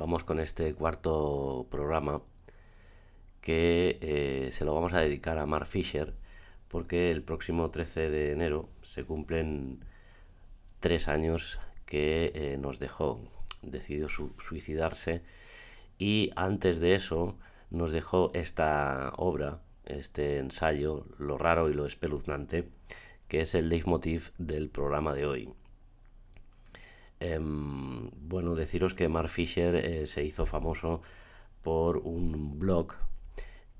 vamos con este cuarto programa que se lo vamos a dedicar a Mark Fisher porque el próximo 13 de enero se cumplen 3 años que nos dejó. Decidió suicidarse y antes de eso nos dejó esta obra, este ensayo, Lo raro y lo espeluznante, que es el leitmotiv del programa de hoy. Bueno, deciros que Mark Fisher se hizo famoso por un blog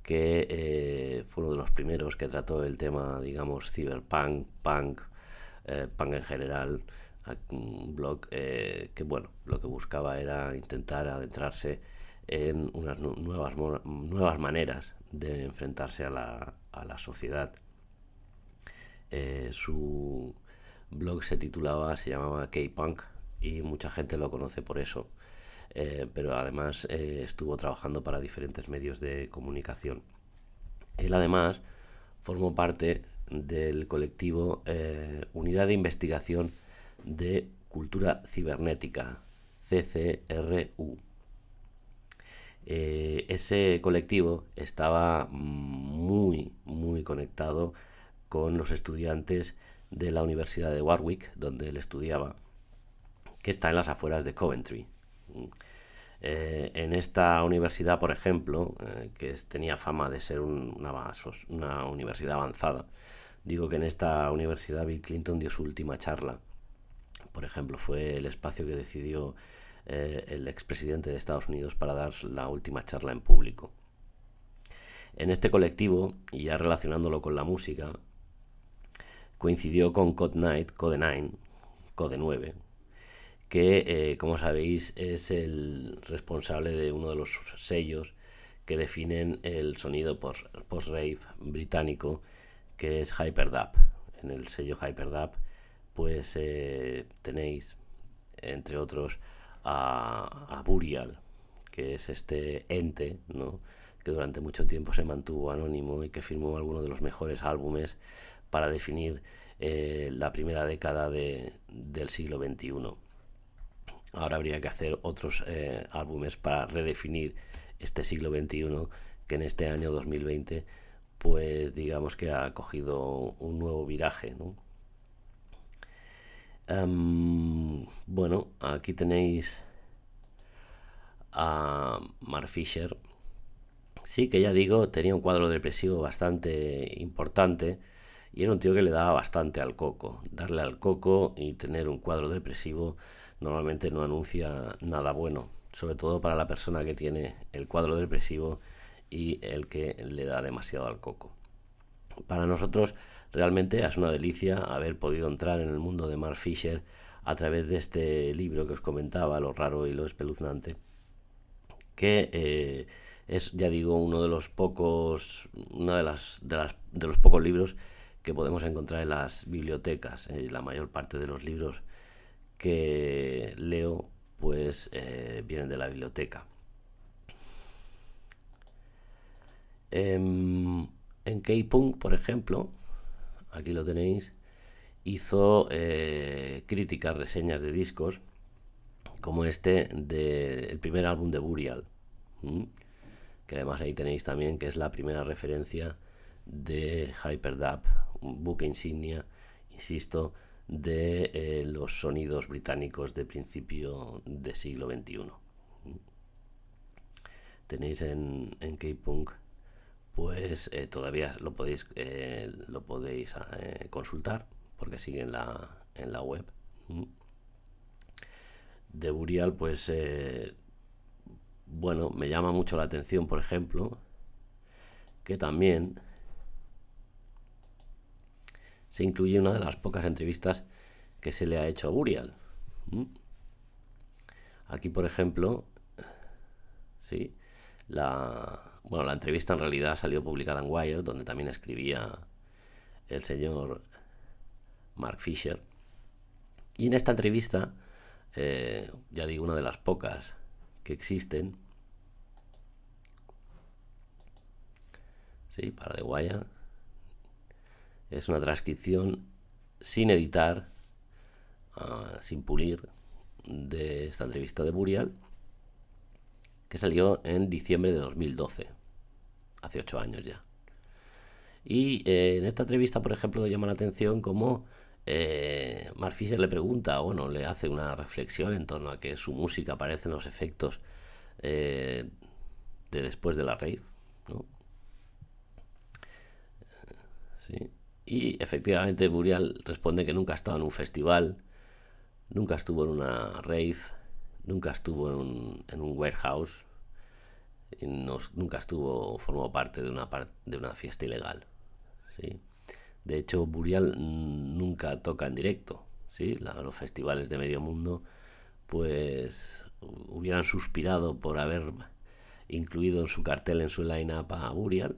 que fue uno de los primeros que trató el tema, digamos, cyberpunk, punk, punk en general. Un blog que, bueno, lo que buscaba era intentar adentrarse en unas nuevas maneras de enfrentarse a la sociedad. Su blog se llamaba K-Punk y mucha gente lo conoce por eso. Pero además estuvo trabajando para diferentes medios de comunicación. Él además formó parte del colectivo Unidad de Investigación de Cultura Cibernética, CCRU. Ese colectivo estaba muy conectado con los estudiantes de la Universidad de Warwick, donde él estudiaba, que está en las afueras de Coventry. En esta universidad, por ejemplo, que tenía fama de ser una universidad avanzada, digo que en esta universidad Bill Clinton dio su última charla. Por ejemplo, fue el espacio que decidió el expresidente de Estados Unidos para dar la última charla en público. En este colectivo, y ya relacionándolo con la música, coincidió con Code 9, que como sabéis es el responsable de uno de los sellos que definen el sonido post-rave británico, que es Hyperdub. En el sello Hyperdub pues tenéis, entre otros, a Burial, que es este ente, ¿no?, que durante mucho tiempo se mantuvo anónimo y que firmó algunos de los mejores álbumes para definir la primera década del siglo XXI. Ahora habría que hacer otros álbumes para redefinir este siglo XXI, que en este año 2020 pues digamos que ha cogido un nuevo viraje, ¿no? Bueno, aquí tenéis a Mark Fisher. Sí, que ya digo, tenía un cuadro depresivo bastante importante y era un tío que le daba bastante al coco. Darle al coco y tener un cuadro depresivo normalmente no anuncia nada bueno, sobre todo para la persona que tiene el cuadro depresivo y el que le da demasiado al coco. Para nosotros realmente es una delicia haber podido entrar en el mundo de Mark Fisher a través de este libro que os comentaba, Lo raro y lo espeluznante, que es, ya digo, uno de los pocos, de los pocos libros que podemos encontrar en las bibliotecas. La mayor parte de los libros que leo pues vienen de la biblioteca. En K-Punk, por ejemplo, aquí lo tenéis, hizo críticas, reseñas de discos como este del primer álbum de Burial, que además ahí tenéis también que es la primera referencia de Hyperdub, un buque insignia, insisto, de los sonidos británicos de principio del siglo XXI. Tenéis en K-Punk pues todavía lo podéis consultar porque sigue en la web. De Burial pues bueno, me llama mucho la atención, por ejemplo, que también se incluye una de las pocas entrevistas que se le ha hecho a Burial. Aquí, por ejemplo, sí, la entrevista en realidad salió publicada en Wired, donde también escribía el señor Mark Fisher. Y en esta entrevista, ya digo, una de las pocas que existen, sí, para The Wire, es una transcripción sin editar, sin pulir, de esta entrevista de Burial, que salió en diciembre de 2012, hace 8 años ya. Y en esta entrevista, por ejemplo, llama la atención cómo Mark Fisher le pregunta, bueno, le hace una reflexión en torno a que su música aparece en los efectos de después de la rave, ¿no? Sí. Y efectivamente Burial responde que nunca ha estado en un festival, nunca estuvo en una rave, nunca estuvo en un warehouse, y nunca formó parte de una fiesta ilegal. ¿Sí? De hecho, Burial nunca toca en directo. ¿Sí? Los festivales de medio mundo pues hubieran suspirado por haber incluido en su cartel, en su line-up a Burial,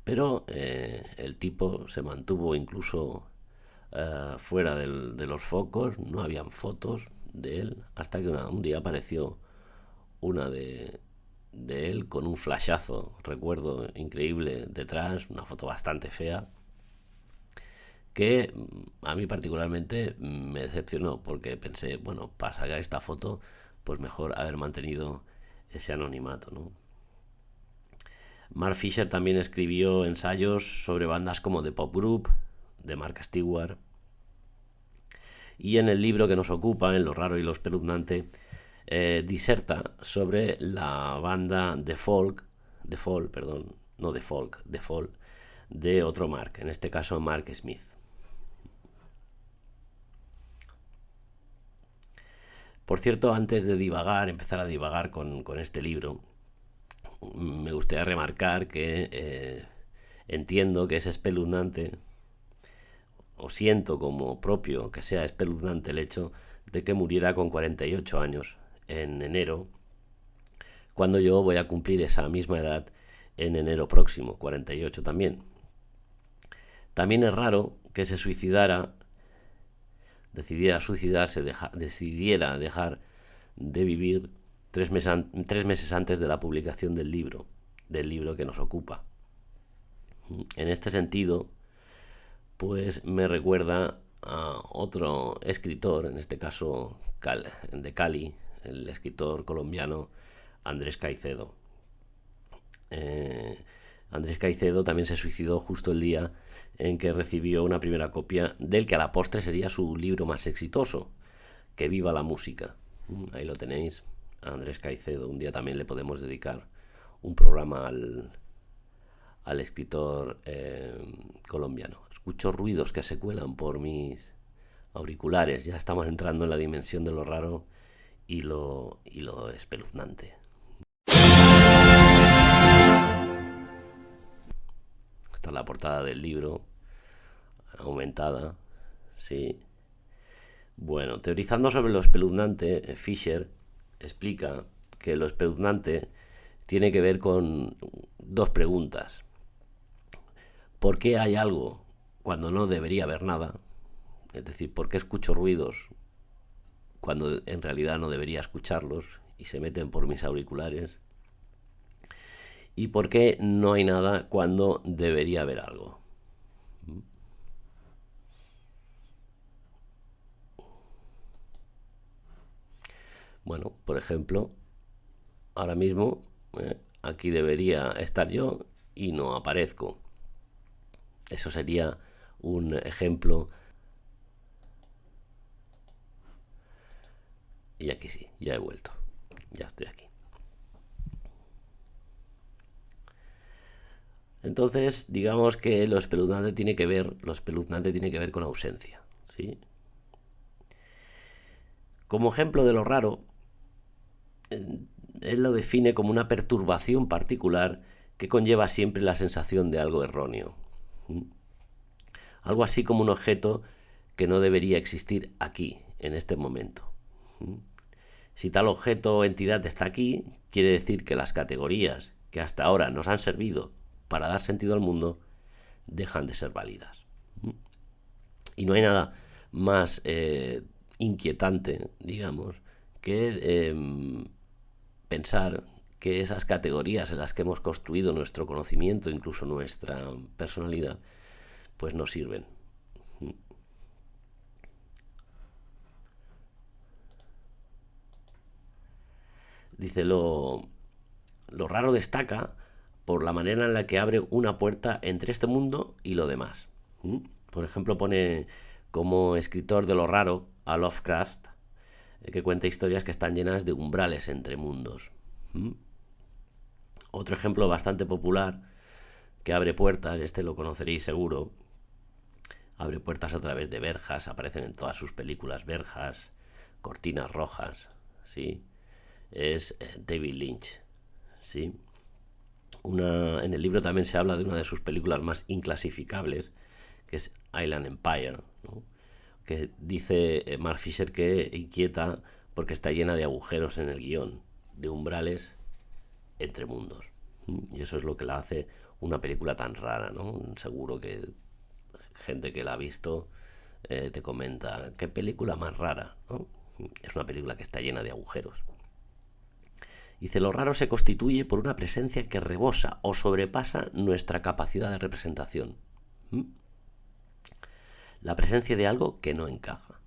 pero el tipo se mantuvo incluso fuera de los focos, no habían fotos de él, hasta que un día apareció una de él con un flashazo, recuerdo, increíble detrás, una foto bastante fea, que a mí particularmente me decepcionó, porque pensé, bueno, para sacar esta foto, pues mejor haber mantenido ese anonimato, ¿no? Mark Fisher también escribió ensayos sobre bandas como The Pop Group, de Mark Stewart, y en el libro que nos ocupa, en Lo raro y lo espeluznante, diserta sobre la banda The Folk, de otro Mark, en este caso Mark Smith. Por cierto, antes de empezar a divagar con este libro, me gustaría remarcar que entiendo que es espeluznante, o siento como propio que sea espeluznante el hecho de que muriera con 48 años en enero, cuando yo voy a cumplir esa misma edad en enero próximo, 48 también. También es raro que se suicidara, decidiera suicidarse, decidiera dejar de vivir 3 meses antes de la publicación del libro que nos ocupa. En este sentido, pues me recuerda a otro escritor, en este caso de Cali, el escritor colombiano Andrés Caicedo. Andrés Caicedo también se suicidó justo el día en que recibió una primera copia del que a la postre sería su libro más exitoso, Que viva la música. Ahí lo tenéis, a Andrés Caicedo. Un día también le podemos dedicar un programa al escritor colombiano. Escucho ruidos que se cuelan por mis auriculares. Ya estamos entrando en la dimensión de lo raro y lo espeluznante. Esta es la portada del libro, aumentada, sí. Bueno, teorizando sobre lo espeluznante, Fisher explica que lo espeluznante tiene que ver con dos preguntas. ¿Por qué hay algo cuando no debería haber nada? Es decir, ¿por qué escucho ruidos cuando en realidad no debería escucharlos y se meten por mis auriculares? ¿Y por qué no hay nada cuando debería haber algo? Bueno, por ejemplo, ahora mismo aquí debería estar yo y no aparezco. Eso sería un ejemplo. Y aquí sí, ya he vuelto. Ya estoy aquí. Entonces, digamos que lo espeluznante tiene que ver con ausencia, ¿sí? Como ejemplo de lo raro, él lo define como una perturbación particular que conlleva siempre la sensación de algo erróneo. Algo así como un objeto que no debería existir aquí, en este momento. Si tal objeto o entidad está aquí, quiere decir que las categorías que hasta ahora nos han servido para dar sentido al mundo dejan de ser válidas. Y no hay nada más inquietante, digamos, que pensar que esas categorías en las que hemos construido nuestro conocimiento, incluso nuestra personalidad, pues no sirven. Dice, lo raro destaca por la manera en la que abre una puerta entre este mundo y lo demás. ¿Mm? Por ejemplo, pone como escritor de lo raro a Lovecraft, que cuenta historias que están llenas de umbrales entre mundos. ¿Mm? Otro ejemplo bastante popular que abre puertas, este lo conoceréis seguro, abre puertas a través de verjas, aparecen en todas sus películas verjas, cortinas rojas, ¿sí? Es David Lynch, ¿sí? En el libro también se habla de una de sus películas más inclasificables, que es Island Empire, ¿no? Que dice Mark Fisher que inquieta porque está llena de agujeros en el guión, de umbrales entre mundos. Y eso es lo que la hace una película tan rara, ¿no? Seguro que gente que la ha visto te comenta, ¿qué película más rara? ¿No? Es una película que está llena de agujeros. Dice, lo raro se constituye por una presencia que rebosa o sobrepasa nuestra capacidad de representación. La presencia de algo que no encaja.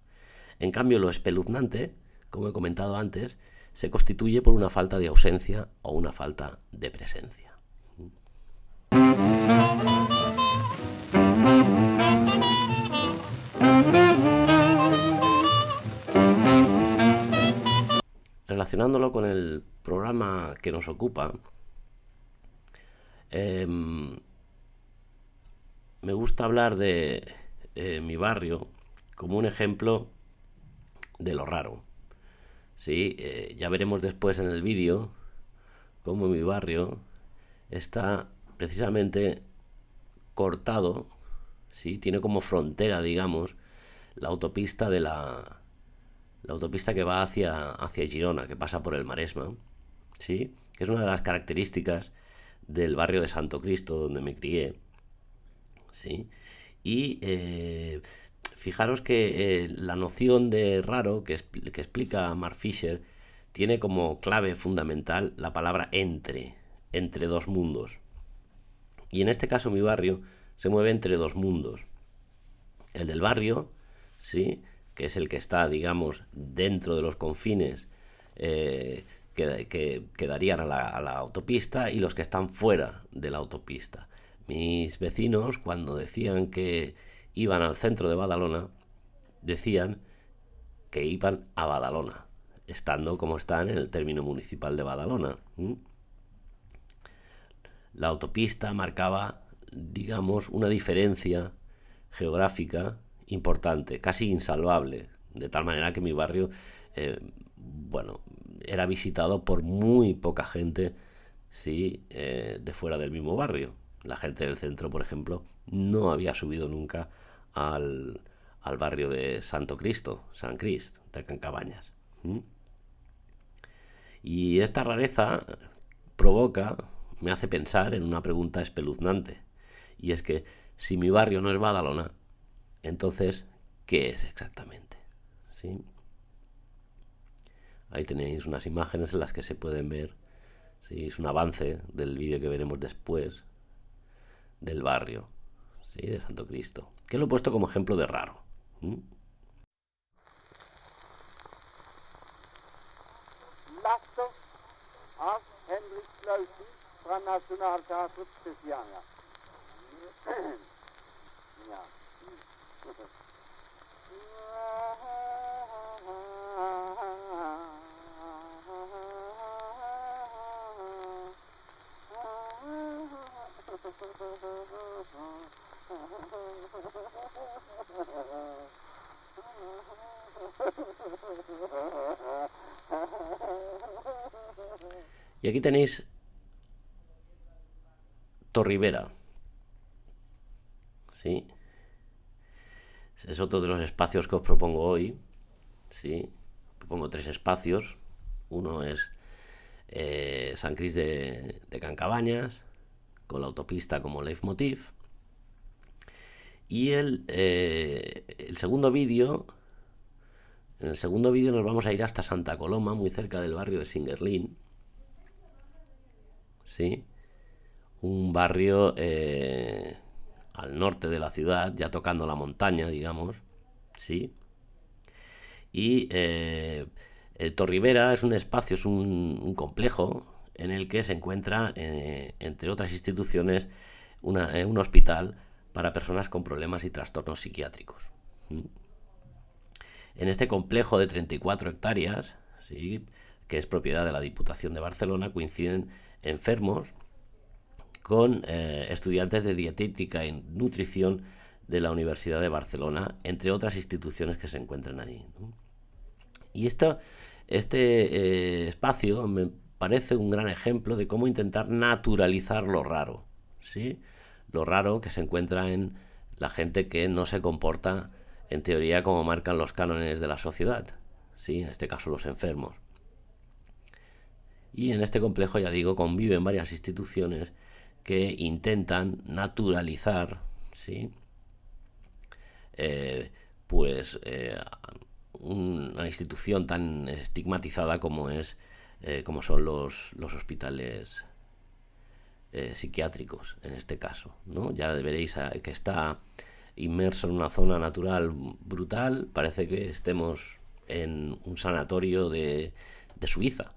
En cambio, lo espeluznante, como he comentado antes, se constituye por una falta de ausencia o una falta de presencia. Relacionándolo con el programa que nos ocupa, me gusta hablar de mi barrio como un ejemplo de lo raro. ¿Sí? Ya veremos después en el vídeo cómo mi barrio está precisamente cortado, ¿sí? Tiene como frontera, digamos, la autopista la autopista que va hacia Girona, que pasa por el Maresma, ¿sí? Que es una de las características del barrio de Santo Cristo, donde me crié, ¿sí? Y fijaros que la noción de raro que explica Mark Fisher tiene como clave fundamental la palabra entre dos mundos. Y en este caso mi barrio se mueve entre dos mundos. El del barrio, ¿sí? Que es el que está, digamos, dentro de los confines que darían a la autopista, y los que están fuera de la autopista. Mis vecinos, cuando decían que iban al centro de Badalona, decían que iban a Badalona, estando como están en el término municipal de Badalona. La autopista marcaba, digamos, una diferencia geográfica importante, casi insalvable, de tal manera que mi barrio, bueno, era visitado por muy poca gente, sí, de fuera del mismo barrio. La gente del centro, por ejemplo, no había subido nunca al barrio de Santo Cristo, San Crist, de Cancabañas. Y esta rareza me hace pensar en una pregunta espeluznante. Y es que si mi barrio no es Badalona, entonces, ¿qué es exactamente? ¿Sí? Ahí tenéis unas imágenes en las que se pueden ver, ¿sí? Es un avance del vídeo que veremos después del barrio, ¿sí? De Santo Cristo, que lo he puesto como ejemplo de raro. Laster av Henrik Clausen fra Nationaltheatret Christiania. Ja. Y aquí tenéis Torribera, ¿sí? Es otro de los espacios que os propongo hoy, ¿sí? Propongo 3 espacios. Uno es San Cris de Cancabañas, con la autopista como leitmotiv. Y el segundo vídeo, en el segundo vídeo nos vamos a ir hasta Santa Coloma, muy cerca del barrio de Singuerlín, ¿sí? Un barrio al norte de la ciudad, ya tocando la montaña, digamos, ¿sí? Y Torribera es un espacio, es un complejo en el que se encuentra, entre otras instituciones, un hospital para personas con problemas y trastornos psiquiátricos. En este complejo de 34 hectáreas, ¿sí?, que es propiedad de la Diputación de Barcelona, coinciden enfermos con estudiantes de dietética y nutrición de la Universidad de Barcelona, entre otras instituciones que se encuentran allí, ¿no? Y este espacio me parece un gran ejemplo de cómo intentar naturalizar lo raro, ¿sí? Lo raro que se encuentra en la gente que no se comporta en teoría como marcan los cánones de la sociedad, ¿sí? En este caso los enfermos. Y en este complejo, ya digo, conviven varias instituciones que intentan naturalizar, ¿sí?, una institución tan estigmatizada como son los hospitales psiquiátricos, en este caso, ¿no? Ya veréis que está inmerso en una zona natural brutal. Parece que estemos en un sanatorio de Suiza.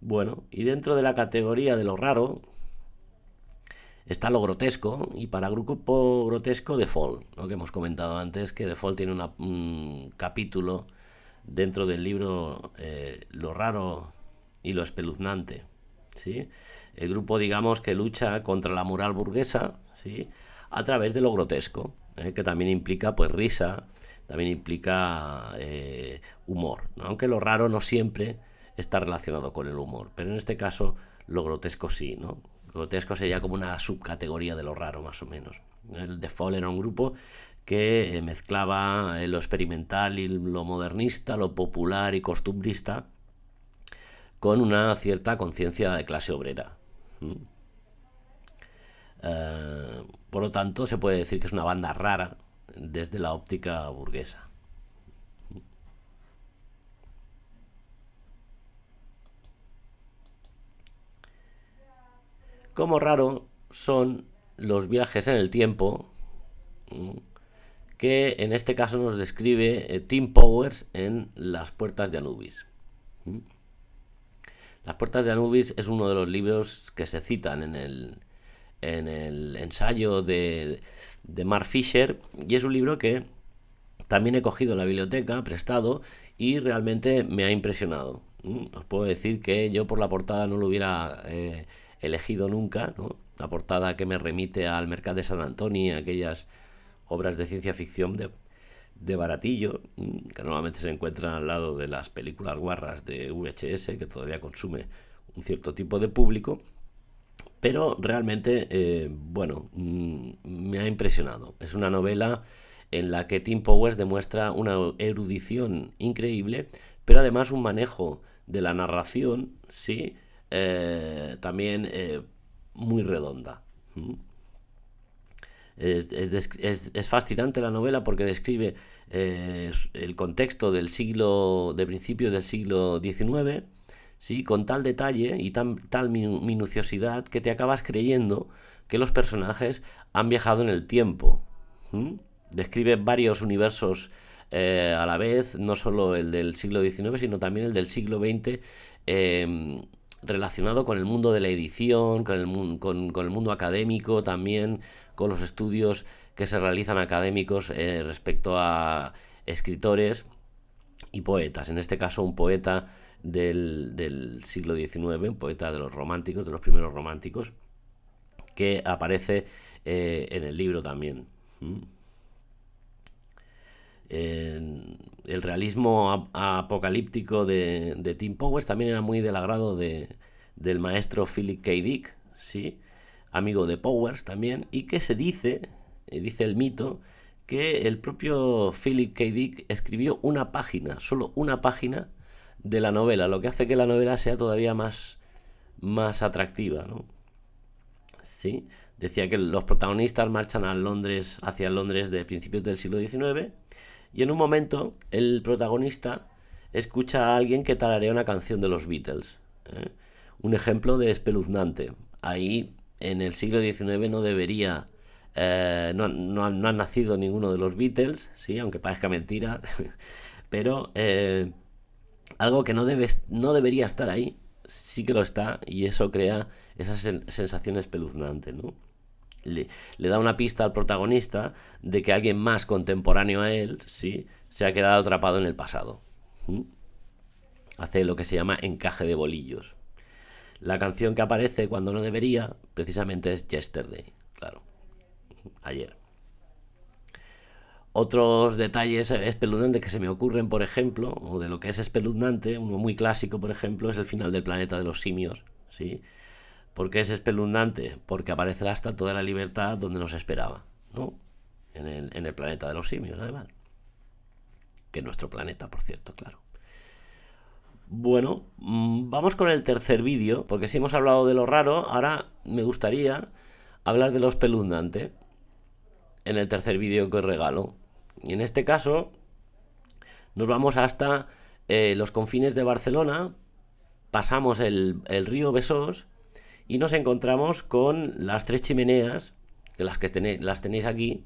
Bueno, y dentro de la categoría de lo raro está lo grotesco, y para grupo grotesco The Fall, ¿no?, que hemos comentado antes, que The Fall tiene un capítulo dentro del libro Lo raro y lo espeluznante, ¿sí? El grupo, digamos, que lucha contra la moral burguesa, ¿sí?, a través de lo grotesco, que también implica pues risa, también implica humor, ¿no? Aunque lo raro no siempre está relacionado con el humor, pero en este caso lo grotesco sí, ¿no? Lo grotesco sería como una subcategoría de lo raro, más o menos. El The Fall era un grupo que mezclaba lo experimental y lo modernista, lo popular y costumbrista, con una cierta conciencia de clase obrera. Por lo tanto, se puede decir que es una banda rara desde la óptica burguesa. Como raro son los viajes en el tiempo, que en este caso nos describe Tim Powers en Las puertas de Anubis. Las puertas de Anubis es uno de los libros que se citan en el ensayo de Mark Fisher, y es un libro que también he cogido en la biblioteca, prestado, y realmente me ha impresionado. Os puedo decir que yo por la portada no lo hubiera elegido nunca, ¿no? La portada que me remite al Mercat de Sant Antoni, aquellas obras de ciencia ficción de baratillo, que normalmente se encuentran al lado de las películas guarras de VHS, que todavía consume un cierto tipo de público. Pero realmente, me ha impresionado. Es una novela en la que Tim Powers demuestra una erudición increíble, pero además un manejo de la narración, sí, también muy redonda. Es fascinante la novela porque describe el contexto de principios del siglo XIX, ¿sí?, con tal detalle y tal minuciosidad que te acabas creyendo que los personajes han viajado en el tiempo. Describe varios universos a la vez, no solo el del siglo XIX, sino también el del siglo XX, relacionado con el mundo de la edición, con el mundo académico, también con los estudios que se realizan académicos respecto a escritores y poetas. En este caso, un poeta del siglo XIX, un poeta de los románticos, de los primeros románticos, que aparece en el libro también. El realismo apocalíptico de Tim Powers también era muy del agrado del maestro Philip K. Dick, ¿sí?, amigo de Powers también, y que se dice el mito, que el propio Philip K. Dick escribió una página, solo una página de la novela, lo que hace que la novela sea todavía más atractiva, ¿no? ¿Sí? Decía que los protagonistas marchan hacia Londres de principios del siglo XIX, y en un momento el protagonista escucha a alguien que tararea una canción de los Beatles. Un ejemplo de espeluznante. Ahí, en el siglo XIX, no debería no han nacido ninguno de los Beatles, sí, aunque parezca mentira, pero algo que no debería estar ahí, sí que lo está, y eso crea esa sensación espeluznante, ¿no? Le da una pista al protagonista de que alguien más contemporáneo a él, sí, se ha quedado atrapado en el pasado. Hace lo que se llama encaje de bolillos. La canción que aparece cuando no debería, precisamente es Yesterday, claro, ayer. Otros detalles espeluznantes que se me ocurren, por ejemplo, o de lo que es espeluznante, uno muy clásico, por ejemplo, es el final del Planeta de los Simios, ¿sí? ¿Por qué es espeluznante? Porque aparece la Estatua de la Libertad donde no se esperaba, ¿no? En el Planeta de los Simios, además. Que es nuestro planeta, por cierto, claro. Bueno, vamos con el tercer vídeo, porque si hemos hablado de lo raro, ahora me gustaría hablar de lo espeluznante en el tercer vídeo que os regalo. Y en este caso nos vamos hasta los confines de Barcelona, pasamos el río Besós y nos encontramos con las tres chimeneas, que las tenéis aquí,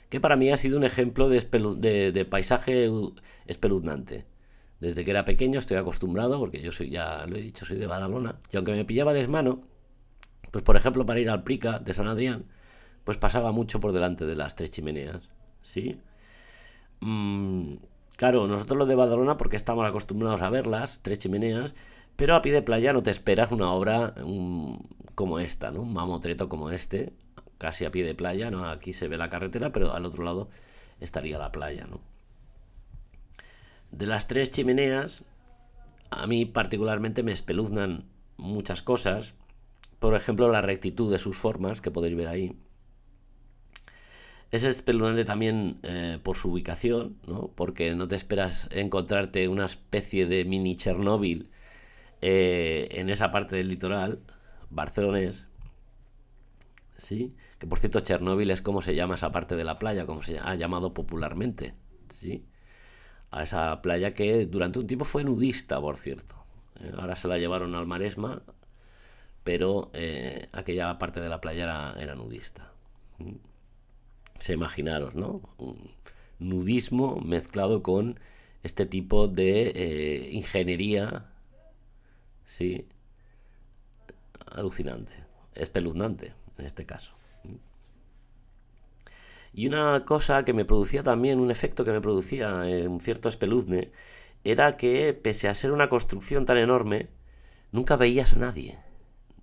que para mí ha sido un ejemplo de paisaje espeluznante. Desde que era pequeño estoy acostumbrado, porque yo soy, ya lo he dicho, soy de Badalona, y aunque me pillaba desmano, pues por ejemplo para ir al Prica de San Adrián, pues pasaba mucho por delante de las tres chimeneas, ¿sí? Claro, nosotros los de Badalona, porque estamos acostumbrados a verlas, tres chimeneas, pero a pie de playa no te esperas una obra como esta, ¿no? Un mamotreto como este, casi a pie de playa, ¿no? Aquí se ve la carretera, pero al otro lado estaría la playa, ¿no? De las tres chimeneas, a mí particularmente me espeluznan muchas cosas. Por ejemplo, la rectitud de sus formas, que podéis ver ahí. Es espeluznante también por su ubicación, ¿no? Porque no te esperas encontrarte una especie de mini Chernóbil en esa parte del litoral barcelonés, ¿sí? Que por cierto, Chernóbil es como se llama esa parte de la playa, como se ha llamado popularmente, ¿sí? A esa playa que durante un tiempo fue nudista, por cierto. Ahora se la llevaron al Maresma, pero aquella parte de la playa era nudista. Se imaginaros, ¿no? Un nudismo mezclado con este tipo de ingeniería, sí, alucinante, espeluznante en este caso. Y una cosa que me producía también, un efecto que me producía un cierto espeluzne, era que pese a ser una construcción tan enorme, nunca veías a nadie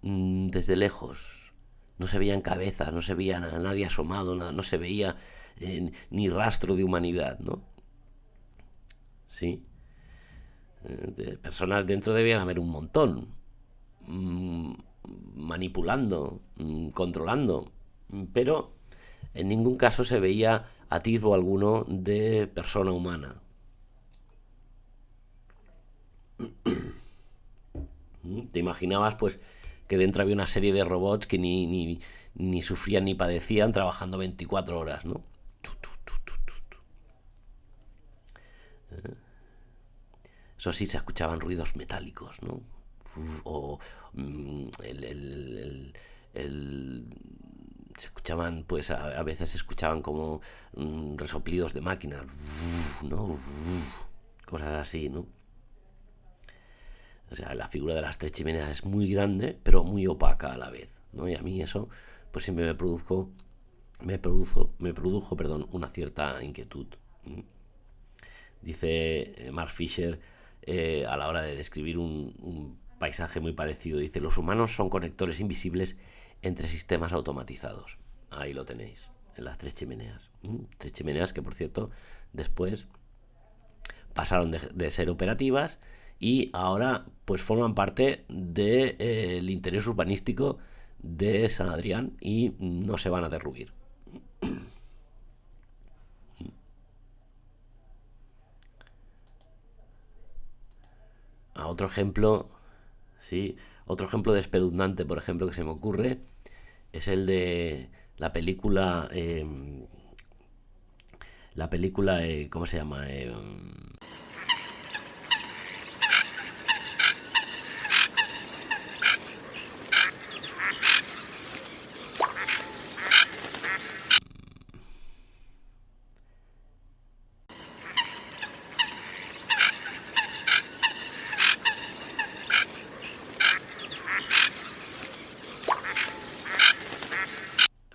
desde lejos. No se veían cabezas, no se veía a nadie asomado, no se veía ni rastro de humanidad, ¿no? Sí. De personas dentro debían haber un montón, manipulando, controlando, pero en ningún caso se veía atisbo alguno de persona humana. Te imaginabas pues que dentro había una serie de robots que ni sufrían ni padecían trabajando 24 horas, ¿no? Eso sí, se escuchaban ruidos metálicos, ¿no? O se escuchaban, pues a veces se escuchaban como resoplidos de máquinas, ¿no? Cosas así, ¿no? O sea, la figura de las tres chimeneas es muy grande, pero muy opaca a la vez, ¿no? Y a mí eso, pues siempre me produjo, perdón, una cierta inquietud. Dice Mark Fisher a la hora de describir un paisaje muy parecido, dice: los humanos son conectores invisibles entre sistemas automatizados. Ahí lo tenéis, en las tres chimeneas. Tres chimeneas que, por cierto, después pasaron de ser operativas y ahora pues forman parte del interés urbanístico de San Adrián y no se van a derruir. Otro ejemplo, sí, otro ejemplo de espeluznante, por ejemplo, que se me ocurre es el de la película ¿cómo se llama?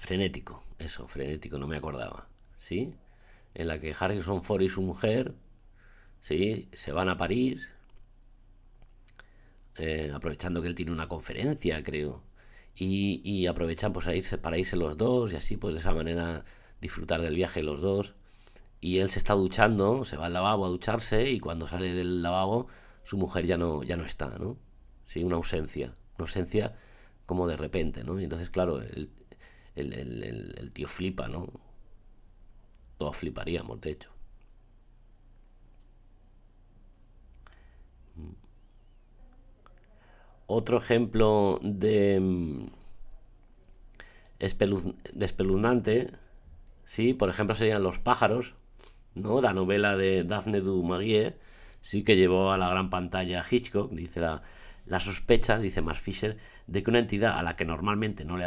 Frenético, eso, frenético, no me acordaba, ¿sí? En la que Harrison Ford y su mujer, ¿sí? Se van a París, aprovechando que él tiene una conferencia, creo, y aprovechan pues a irse, para irse los dos y así pues de esa manera disfrutar del viaje los dos. Y él se está duchando, se va al lavabo a ducharse y cuando sale del lavabo su mujer ya no está, ¿no? Sí, una ausencia como de repente, ¿no? Y entonces, claro, el tío flipa, ¿no? Todos fliparíamos, de hecho. Otro ejemplo de espeluznante, sí, por ejemplo serían Los pájaros, ¿no? La novela de Daphne du Maurier, sí que llevó a la gran pantalla Hitchcock, dice la sospecha, dice Mark Fisher, de que una entidad a la que normalmente no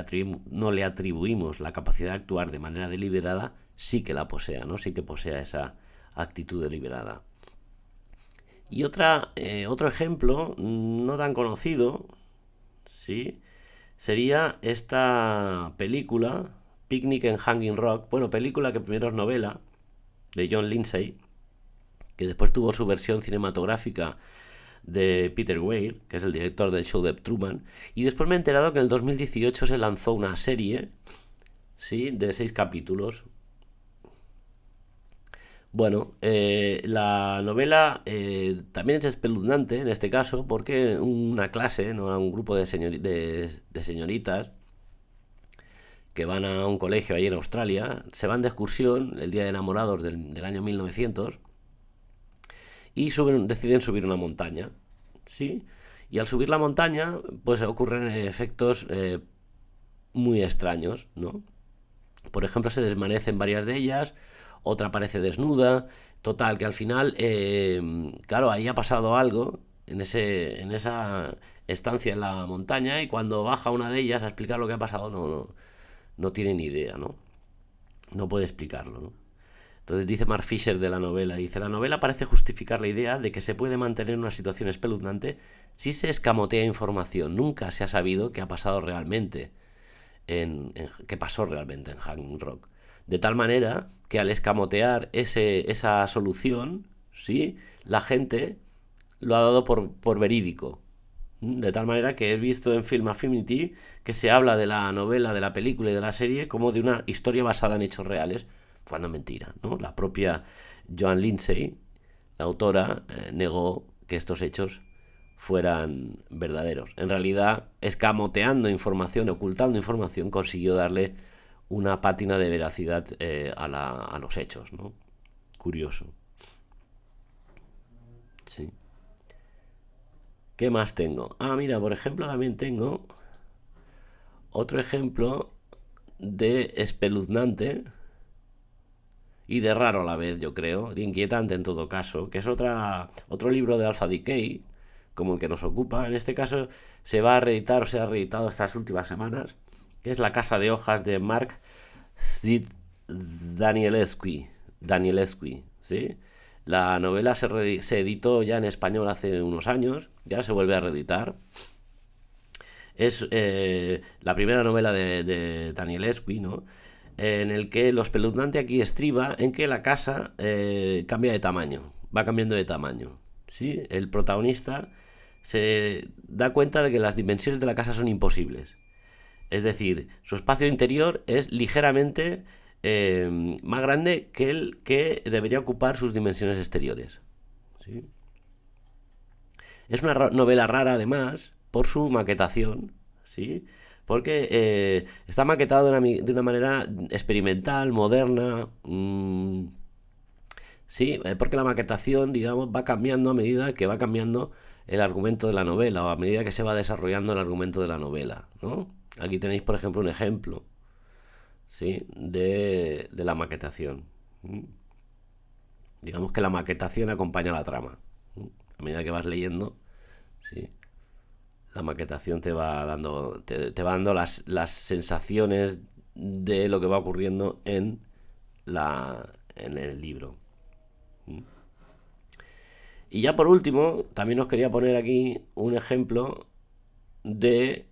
le atribuimos la capacidad de actuar de manera deliberada, sí que la posea, ¿no? Sí que posea esa actitud deliberada. Y otro ejemplo, no tan conocido, ¿sí? Sería esta película, Picnic en Hanging Rock, bueno, película que primero es novela, de John Lindsay, que después tuvo su versión cinematográfica de Peter Weir, que es el director del show de Truman, y después me he enterado que en el 2018 se lanzó una serie, ¿sí? De 6 capítulos. Bueno, la novela también es espeluznante en este caso porque una clase, ¿no? Un grupo de señoritas que van a un colegio ahí en Australia, se van de excursión el día de enamorados del año 1900 y deciden subir una montaña, ¿sí? Y al subir la montaña, pues ocurren efectos muy extraños, ¿no? Por ejemplo, se desvanecen varias de ellas, otra aparece desnuda, total, que al final, claro, ahí ha pasado algo en esa estancia en la montaña y cuando baja una de ellas a explicar lo que ha pasado, no tiene ni idea, ¿no? No puede explicarlo, ¿no? Entonces dice Mark Fisher de la novela, dice, la novela parece justificar la idea de que se puede mantener una situación espeluznante si se escamotea información. Nunca se ha sabido qué ha pasado realmente, qué pasó realmente en Hanging Rock. De tal manera que al escamotear esa solución, ¿sí? La gente lo ha dado por verídico. De tal manera que he visto en Film Affinity que se habla de la novela, de la película y de la serie como de una historia basada en hechos reales, cuando es mentira, ¿no? La propia Joan Lindsay, la autora, negó que estos hechos fueran verdaderos. En realidad, escamoteando información, ocultando información, consiguió darle una pátina de veracidad a los hechos, ¿no? Curioso. Sí. ¿Qué más tengo? Ah, mira, por ejemplo, también tengo otro ejemplo de espeluznante y de raro a la vez, yo creo, de inquietante en todo caso, que es otro libro de Alpha Decay, como el que nos ocupa. En este caso se va a reeditar o se ha reeditado estas últimas semanas, que es La casa de hojas de Mark Danielewski, ¿sí? La novela se editó ya en español hace unos años, ya se vuelve a reeditar. Es la primera novela de Danielewski, ¿no? En el que lo espeluznante aquí estriba en que la casa cambia de tamaño, va cambiando de tamaño, ¿sí? El protagonista se da cuenta de que las dimensiones de la casa son imposibles. Es decir, su espacio interior es ligeramente más grande que el que debería ocupar sus dimensiones exteriores, ¿sí? Es una novela rara además por su maquetación, ¿sí? Porque está maquetado de una manera experimental, moderna, sí, porque la maquetación, digamos, va cambiando a medida que va cambiando el argumento de la novela o a medida que se va desarrollando el argumento de la novela, ¿no? Aquí tenéis, por ejemplo, un ejemplo, ¿sí? De la maquetación. Digamos que la maquetación acompaña la trama. A medida que vas leyendo, ¿sí? La maquetación te va dando las sensaciones de lo que va ocurriendo en el libro. Y ya por último, también os quería poner aquí un ejemplo de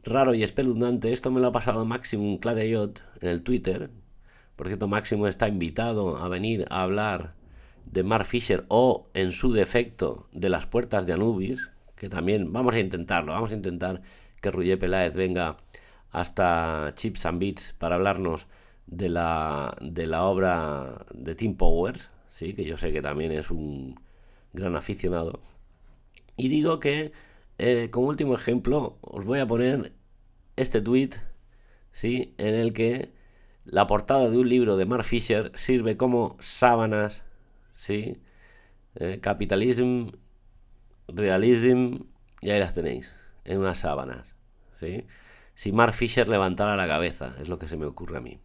raro y espeluznante. Esto me lo ha pasado Maximum Clareyot en el Twitter. Por cierto, Maximum está invitado a venir a hablar de Mark Fisher o, en su defecto, de las puertas de Anubis, que también vamos a intentarlo. Vamos a intentar que Roger Peláez venga hasta Chips and Beats para hablarnos de la obra de Tim Powers, ¿sí? Que yo sé que también es un gran aficionado. Y digo que, como último ejemplo, os voy a poner este tweet, ¿sí? En el que la portada de un libro de Mark Fisher sirve como sábanas, ¿sí? Capitalism, realism, y ahí las tenéis, en unas sábanas, ¿sí? Si Mark Fisher levantara la cabeza, es lo que se me ocurre a mí.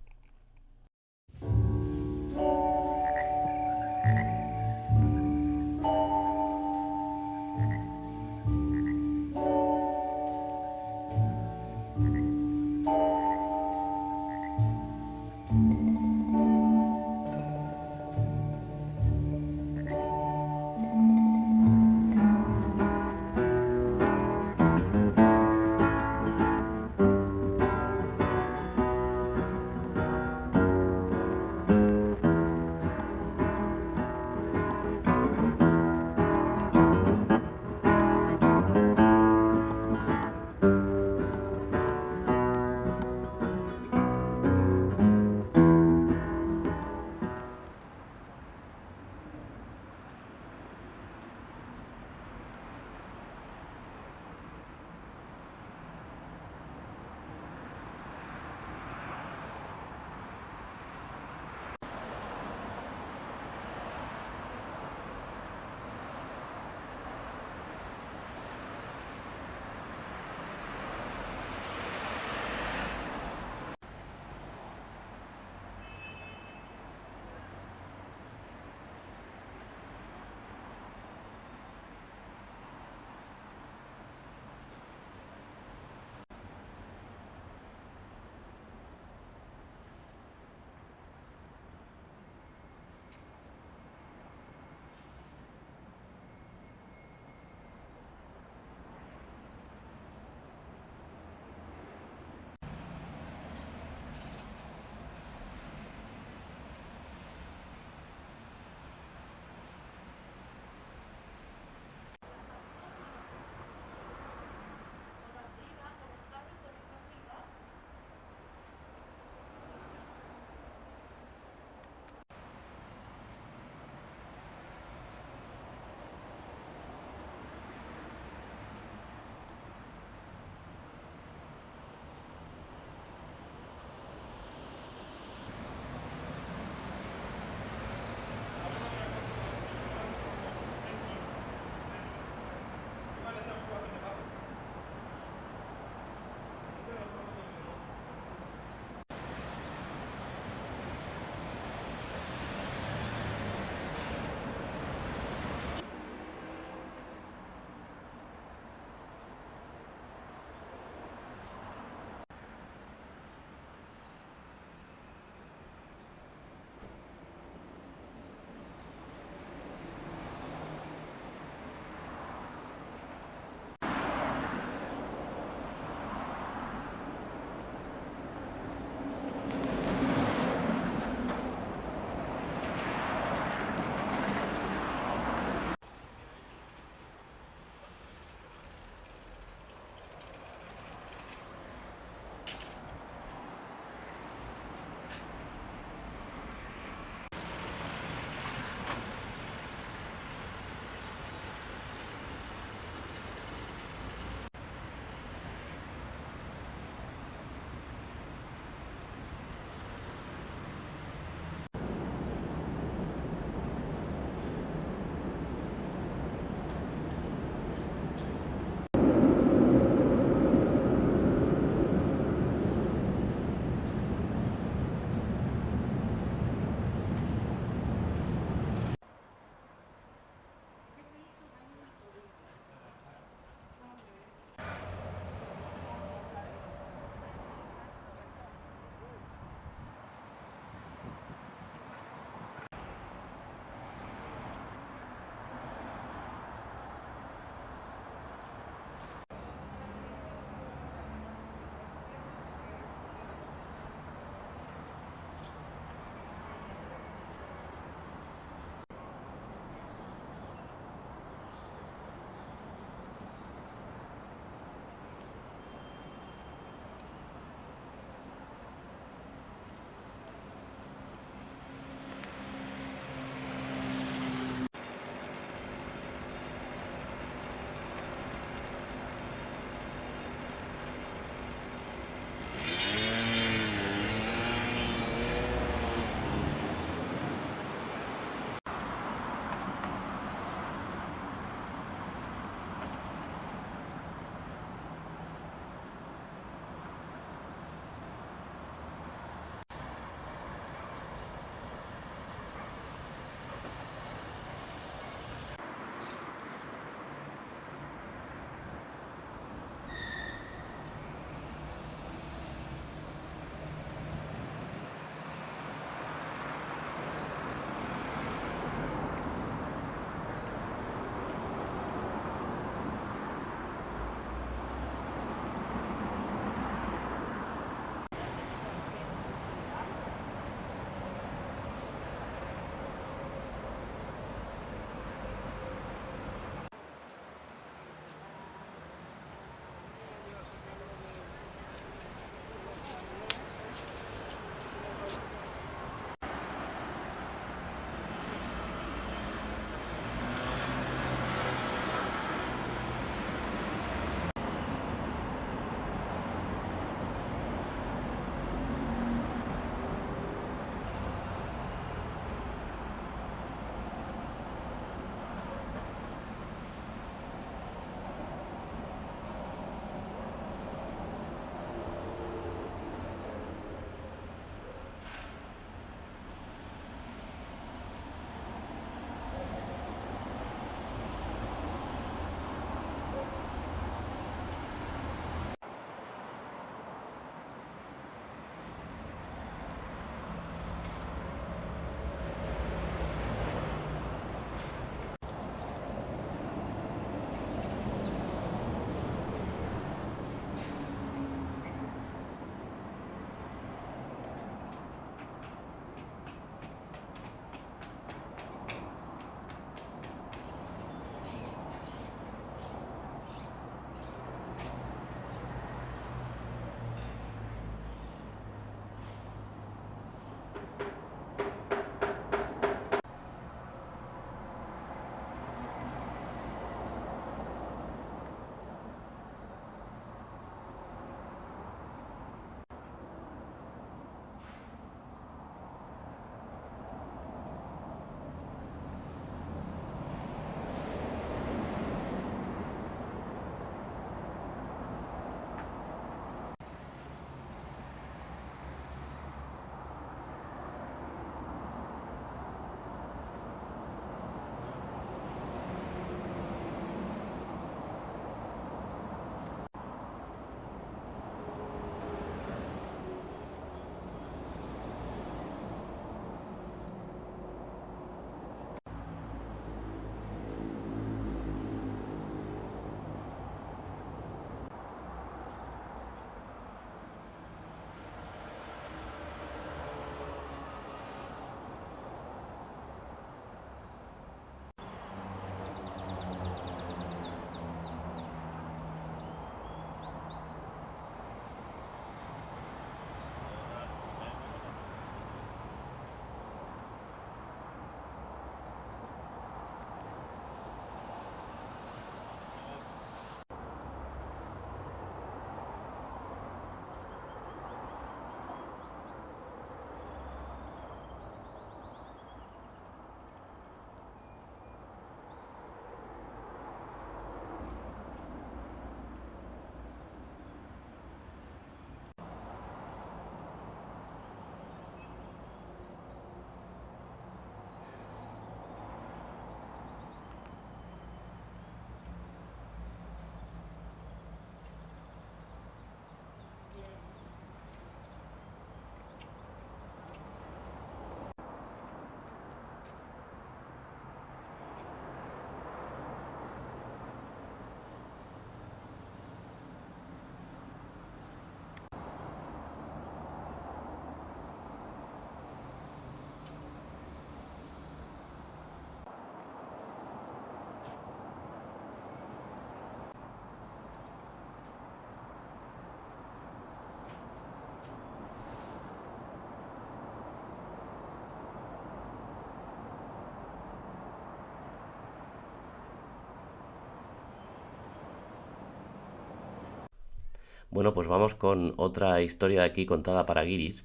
Bueno, pues vamos con otra historia de aquí contada para guiris.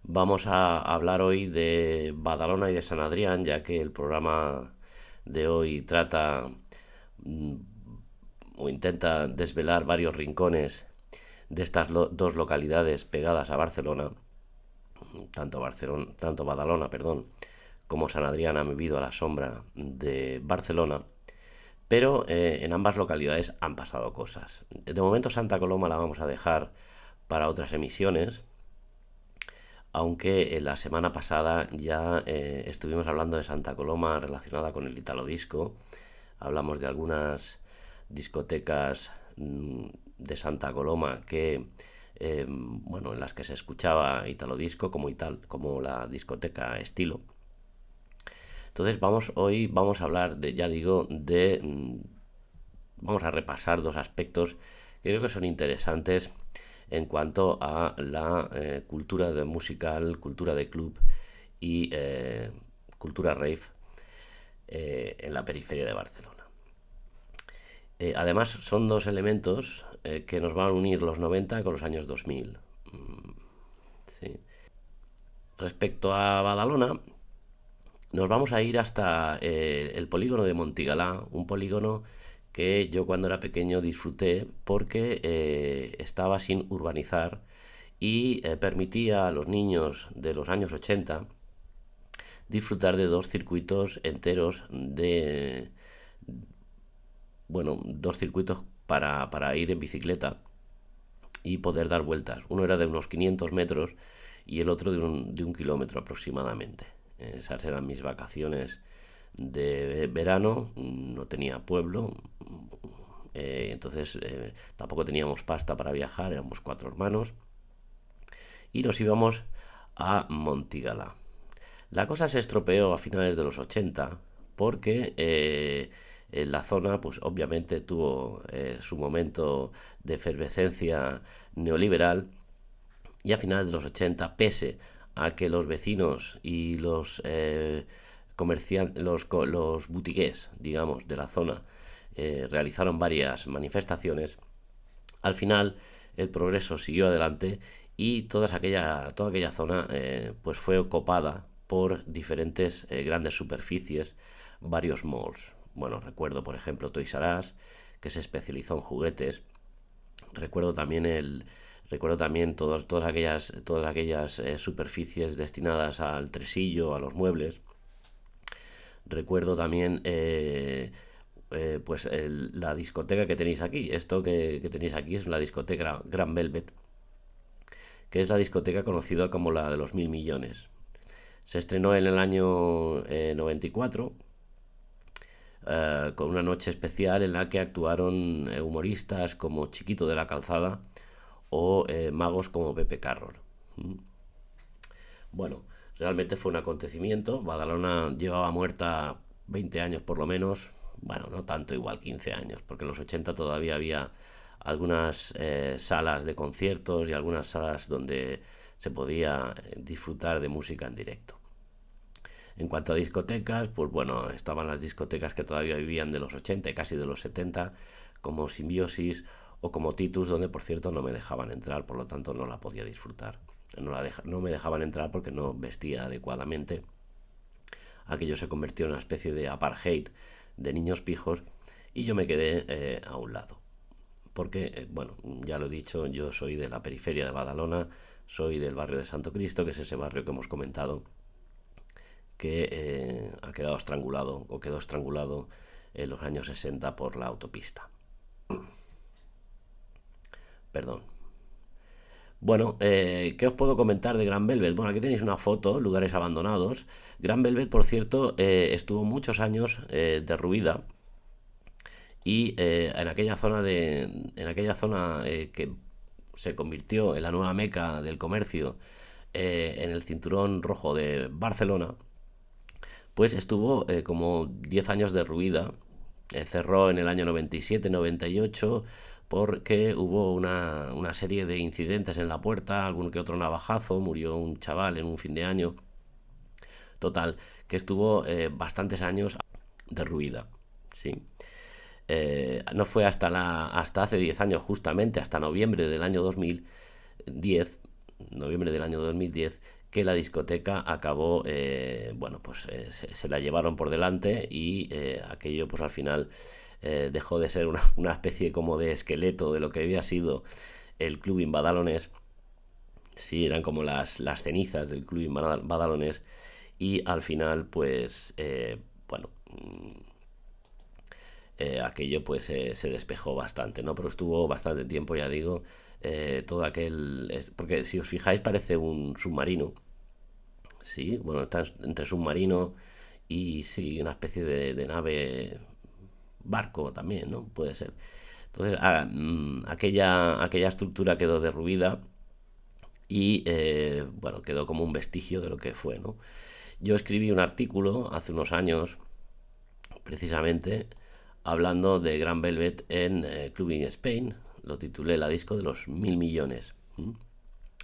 Vamos a hablar hoy de Badalona y de San Adrián, ya que el programa de hoy trata mm, o intenta desvelar varios rincones de estas dos localidades pegadas a Barcelona, tanto Badalona, perdón, como San Adrián han vivido a la sombra de Barcelona, pero en ambas localidades han pasado cosas. De momento Santa Coloma la vamos a dejar para otras emisiones, aunque la semana pasada ya estuvimos hablando de Santa Coloma relacionada con el Italo Disco. Hablamos de algunas discotecas de Santa Coloma que bueno, en las que se escuchaba Italo Disco como la discoteca Estilo. Entonces hoy vamos a hablar ya digo, vamos a repasar dos aspectos que creo que son interesantes en cuanto a la cultura de musical, cultura de club y cultura rave en la periferia de Barcelona. Además son dos elementos que nos van a unir los 90 con los años 2000. ¿Sí? Respecto a Badalona, nos vamos a ir hasta el polígono de Montigalá, un polígono que yo cuando era pequeño disfruté porque estaba sin urbanizar y permitía a los niños de los años 80 disfrutar de dos circuitos enteros dos circuitos para ir en bicicleta y poder dar vueltas. Uno era de unos 500 metros y el otro de un kilómetro aproximadamente. Esas eran mis vacaciones de verano. No tenía pueblo, entonces tampoco teníamos pasta para viajar, éramos 4 hermanos y nos íbamos a Montigalá. La cosa se estropeó a finales de los 80 porque la zona pues obviamente tuvo su momento de efervescencia neoliberal y a finales de los 80, pese a que los vecinos y los los boutiques, digamos, de la zona realizaron varias manifestaciones, al final el progreso siguió adelante y toda aquella zona pues fue ocupada por diferentes grandes superficies, varios malls. Bueno, recuerdo por ejemplo Toys R Us, que se especializó en juguetes. Recuerdo también todas aquellas superficies destinadas al tresillo, a los muebles. Recuerdo también la discoteca que tenéis aquí. Esto que tenéis aquí es la discoteca Grand Velvet, que es la discoteca conocida como la de los 1000 millones. Se estrenó en el año 94 con una noche especial en la que actuaron humoristas como Chiquito de la Calzada o magos como Pepe Carroll. Bueno, realmente fue un acontecimiento. Badalona llevaba muerta 20 años por lo menos. Bueno, no tanto, igual 15 años, porque en los 80 todavía había algunas salas de conciertos y algunas salas donde se podía disfrutar de música en directo. En cuanto a discotecas, pues bueno, estaban las discotecas que todavía vivían de los 80 y casi de los 70, como Simbiosis o como Titus, donde por cierto no me dejaban entrar, por lo tanto no la podía disfrutar. No me dejaban entrar porque no vestía adecuadamente. Aquello se convirtió en una especie de apartheid de niños pijos y yo me quedé a un lado. Porque, bueno, ya lo he dicho, yo soy de la periferia de Badalona, soy del barrio de Santo Cristo, que es ese barrio que hemos comentado, que ha quedado estrangulado o quedó estrangulado en los años 60 por la autopista. Perdón. Bueno, ¿qué os puedo comentar de Grand Velvet? Bueno, aquí tenéis una foto, lugares abandonados. Grand Velvet, por cierto, estuvo muchos años derruida y en aquella zona que se convirtió en la nueva meca del comercio, en el cinturón rojo de Barcelona, pues estuvo como 10 años derruida. Cerró en el año 97-98 porque hubo una serie de incidentes en la puerta, algún que otro navajazo, murió un chaval en un fin de año. Total, que estuvo bastantes años derruida, ¿sí? No fue hasta hace 10 años justamente, hasta noviembre del año 2010, que la discoteca acabó, bueno, pues se la llevaron por delante y aquello pues al final dejó de ser una especie como de esqueleto de lo que había sido el Club Badalones. Sí, eran como las cenizas del Club Badalones y al final pues bueno, aquello pues se despejó bastante, ¿no? Pero estuvo bastante tiempo, ya digo, todo aquel... porque si os fijáis parece un submarino, sí, bueno, está entre submarino y sí, una especie de nave, barco también, ¿no? Puede ser. Entonces, aquella estructura quedó derruida y, bueno, quedó como un vestigio de lo que fue, ¿no? Yo escribí un artículo hace unos años, precisamente, hablando de Grand Velvet en Clubbing Spain. Lo titulé La disco de los 1000 millones.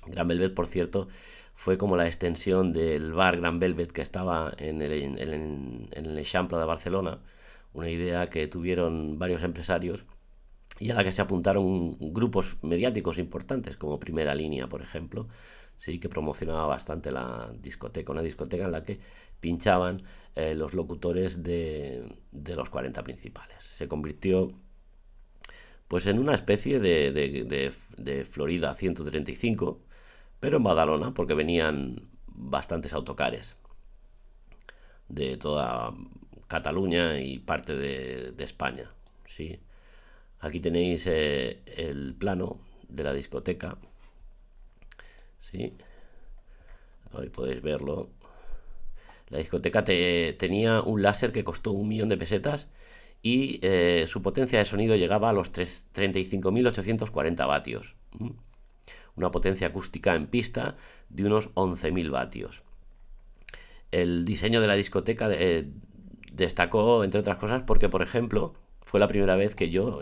Grand Velvet, por cierto, fue como la extensión del bar Grand Velvet que estaba en el Eixample de Barcelona, una idea que tuvieron varios empresarios y a la que se apuntaron grupos mediáticos importantes como Primera Línea, por ejemplo, sí, que promocionaba bastante la discoteca, una discoteca en la que pinchaban los locutores de los 40 principales. Se convirtió pues en una especie de Florida 135, pero en Badalona, porque venían bastantes autocares de toda Cataluña y parte de España, ¿sí? Aquí tenéis el plano de la discoteca, ¿sí? Ahí podéis verlo. La discoteca tenía un láser que costó 1 millón de pesetas y su potencia de sonido llegaba a los 35.840 vatios. Una potencia acústica en pista de unos 11.000 vatios. El diseño de la discoteca destacó, entre otras cosas, porque, por ejemplo, fue la primera vez que yo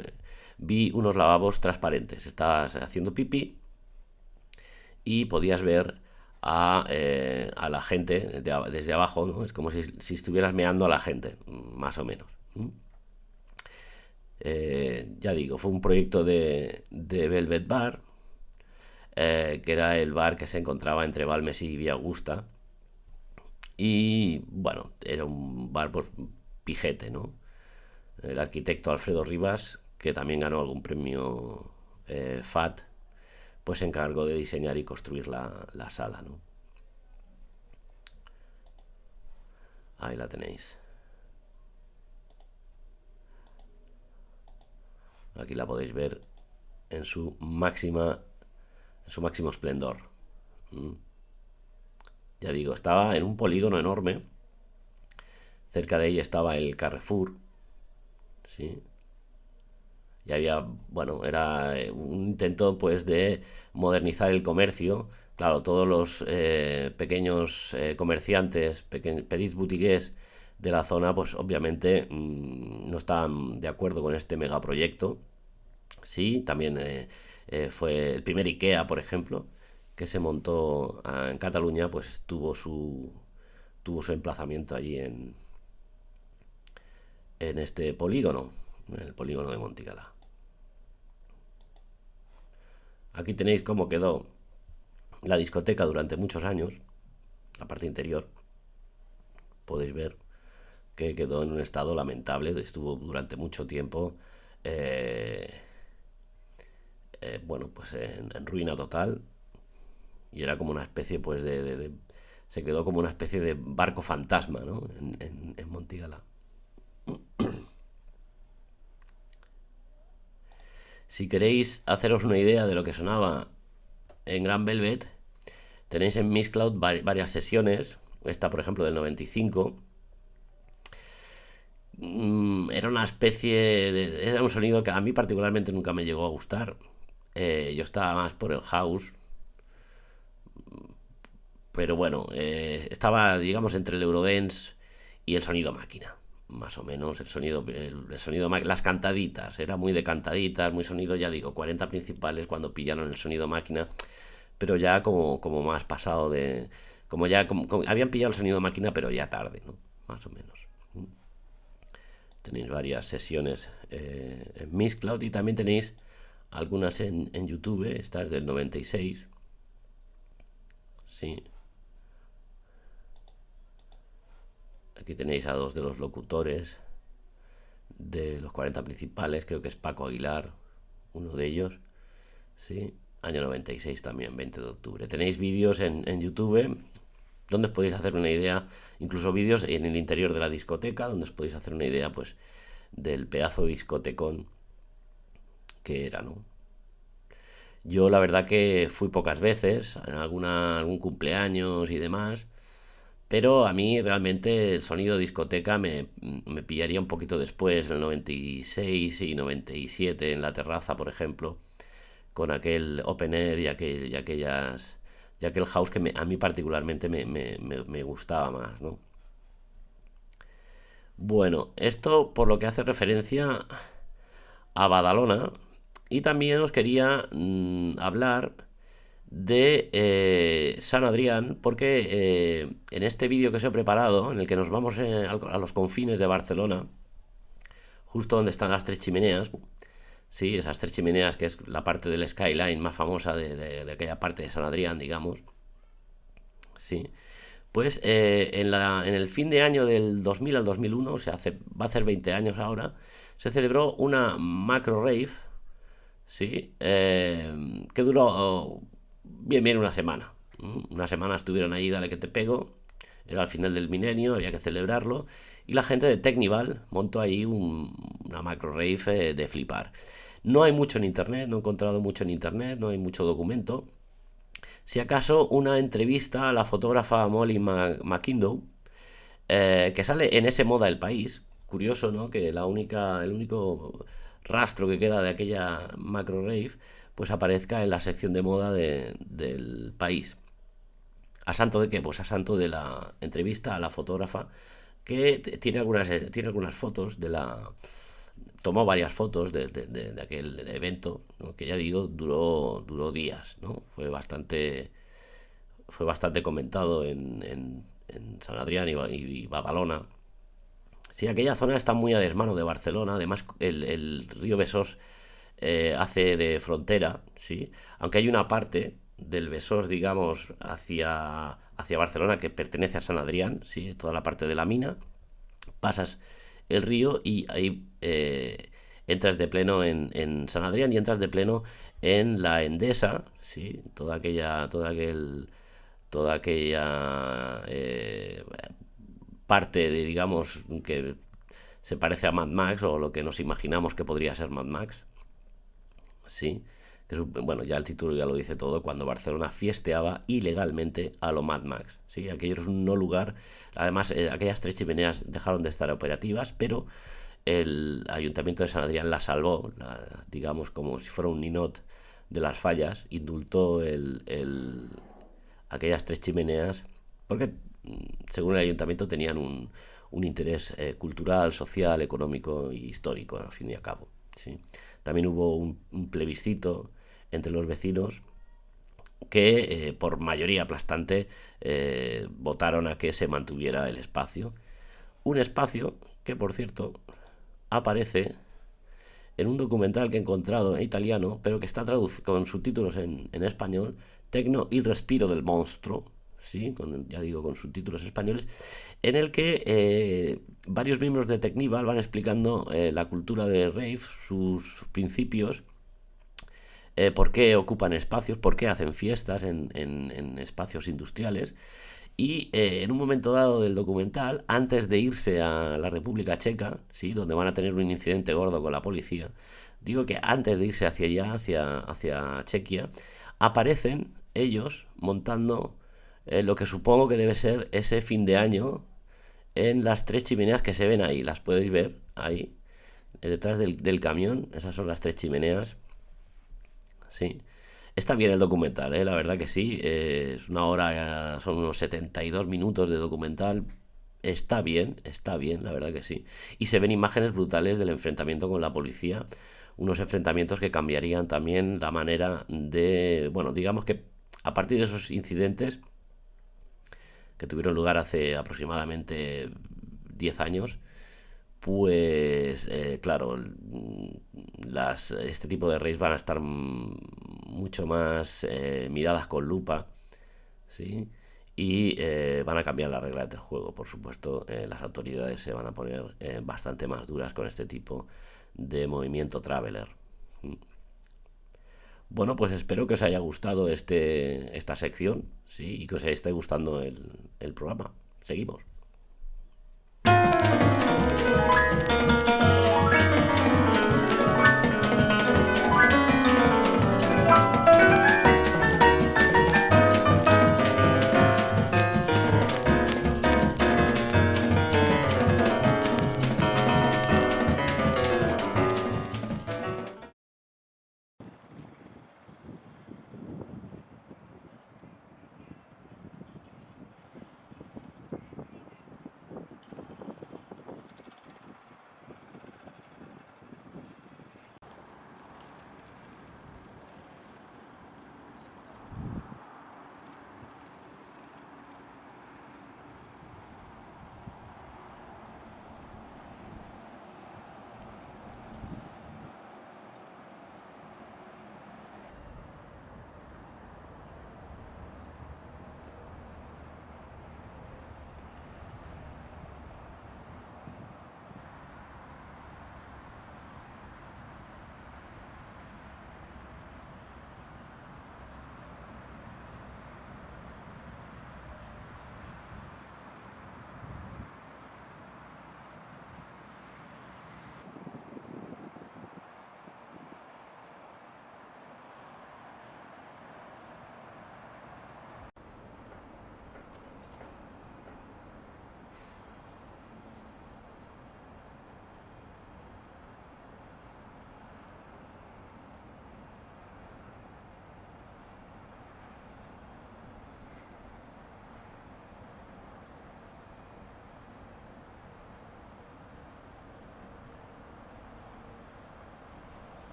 vi unos lavabos transparentes. Estabas haciendo pipí y podías ver a la gente desde abajo, ¿no? Es como si estuvieras meando a la gente, más o menos. Ya digo, fue un proyecto de Velvet Bar, que era el bar que se encontraba entre Balmes y Villa Augusta. Y bueno, era un bar pues, pijete, ¿no? El arquitecto Alfredo Rivas, que también ganó algún premio FAT, pues se encargó de diseñar y construir la sala, ¿no? Ahí la tenéis. Aquí la podéis ver en su máximo esplendor. Ya digo, estaba en un polígono enorme. Cerca de ella estaba el Carrefour, ¿sí? Y había, bueno, era un intento pues de modernizar el comercio. Claro, todos los pequeños comerciantes, petits boutiques de la zona, pues obviamente no estaban de acuerdo con este megaproyecto. Sí, también fue el primer IKEA, por ejemplo, que se montó en Cataluña, pues tuvo su emplazamiento allí en este polígono, en el polígono de Montigalá. Aquí tenéis cómo quedó la discoteca durante muchos años, la parte interior. Podéis ver que quedó en un estado lamentable, estuvo durante mucho tiempo, bueno, pues en ruina total, y era como una especie, pues, se quedó como una especie de barco fantasma, ¿no? En Montigalá. Si queréis haceros una idea de lo que sonaba en Grand Velvet, tenéis en Mixcloud varias sesiones. Esta, por ejemplo, del 95. Era una especie de... Era un sonido que a mí particularmente nunca me llegó a gustar. Yo estaba más por el house. Pero bueno, estaba, digamos, entre el Eurodance y el sonido máquina. Más o menos el sonido las cantaditas, era muy de cantaditas, muy sonido, ya digo, 40 principales cuando pillaron el sonido máquina, pero ya como más pasado de, habían pillado el sonido máquina, pero ya tarde, ¿no? Más o menos. Tenéis varias sesiones en Mixcloud y también tenéis algunas en YouTube. Esta es del 96. Sí. Aquí tenéis a dos de los locutores de los 40 principales. Creo que es Paco Aguilar, uno de ellos. Sí. Año 96 también, 20 de octubre. Tenéis vídeos en YouTube donde os podéis hacer una idea, incluso vídeos en el interior de la discoteca, donde os podéis hacer una idea, pues, del pedazo de discotecón que era, ¿no? Yo la verdad que fui pocas veces, en algún cumpleaños y demás, pero a mí realmente el sonido de discoteca me pillaría un poquito después, en el 96 y 97, en la terraza, por ejemplo, con aquel open air y aquel house que a mí particularmente me gustaba más, ¿no? Bueno, esto por lo que hace referencia a Badalona. Y también os quería hablar de San Adrián, porque en este vídeo que os he preparado, en el que nos vamos a los confines de Barcelona, justo donde están las tres chimeneas, sí, esas tres chimeneas, que es la parte del skyline más famosa de aquella parte de San Adrián, digamos, sí, pues en el fin de año del 2000 al 2001, o sea, va a hacer 20 años ahora, se celebró una macro rave, sí, que duró bien una semana. Una semana estuvieron ahí, dale que te pego. Era al final del milenio, había que celebrarlo. Y la gente de Technival montó ahí una macro rave de flipar. No hay mucho en internet, no he encontrado mucho en internet, no hay mucho documento. Si acaso una entrevista a la fotógrafa Molly McIndoe, que sale en ese Moda del País. Curioso, ¿no? Que el único rastro que queda de aquella macro rave, pues aparezca en la sección de moda del País. ¿A santo de qué? Pues a santo de la entrevista a la fotógrafa, que tiene algunas fotos de la... Tomó varias fotos de aquel evento, ¿no? Que ya digo, duró días, ¿no? Fue bastante comentado en San Adrián y Badalona. Sí, aquella zona está muy a desmano de Barcelona. Además, el río Besós hace de frontera, ¿sí? Aunque hay una parte del Besós, digamos, hacia Barcelona que pertenece a San Adrián, ¿sí? Toda la parte de la mina. Pasas el río y ahí entras de pleno en San Adrián y entras de pleno en la Endesa, ¿sí? Toda aquella parte de, digamos, que se parece a Mad Max, o lo que nos imaginamos que podría ser Mad Max, sí, bueno, ya el título ya lo dice todo, cuando Barcelona fiesteaba ilegalmente a lo Mad Max, sí, aquello es un no lugar. Además, aquellas tres chimeneas dejaron de estar operativas, pero el Ayuntamiento de San Adrián la salvó, digamos, como si fuera un ninot de las fallas, indultó aquellas tres chimeneas, porque según el ayuntamiento tenían un interés cultural, social, económico y histórico, al fin y al cabo, ¿sí? También hubo un plebiscito entre los vecinos que por mayoría aplastante votaron a que se mantuviera el espacio. Un espacio que, por cierto, aparece en un documental que he encontrado en italiano, pero que está traducido con subtítulos en español, Tecno il respiro del monstruo, ¿sí? Ya digo, con subtítulos españoles, en el que varios miembros de Technival van explicando la cultura de rave, sus principios, por qué ocupan espacios, por qué hacen fiestas en espacios industriales. Y en un momento dado del documental, antes de irse a la República Checa, ¿sí? Donde van a tener un incidente gordo con la policía, digo que antes de irse hacia allá, hacia Chequia, aparecen ellos montando lo que supongo que debe ser ese fin de año en las tres chimeneas que se ven ahí. Las podéis ver ahí, detrás del camión. Esas son las tres chimeneas. Sí. Está bien el documental, la verdad que sí. Es una hora, son unos 72 minutos de documental. Está bien, la verdad que sí. Y se ven imágenes brutales del enfrentamiento con la policía. Unos enfrentamientos que cambiarían también la manera de... Bueno, digamos que a partir de esos incidentes que tuvieron lugar hace aproximadamente 10 años, pues claro, este tipo de raids van a estar mucho más miradas con lupa, ¿sí? Y van a cambiar las reglas del juego, por supuesto. Las autoridades se van a poner bastante más duras con este tipo de movimiento traveler. Bueno, pues espero que os haya gustado esta sección, ¿sí? Y que os esté gustando el programa. Seguimos.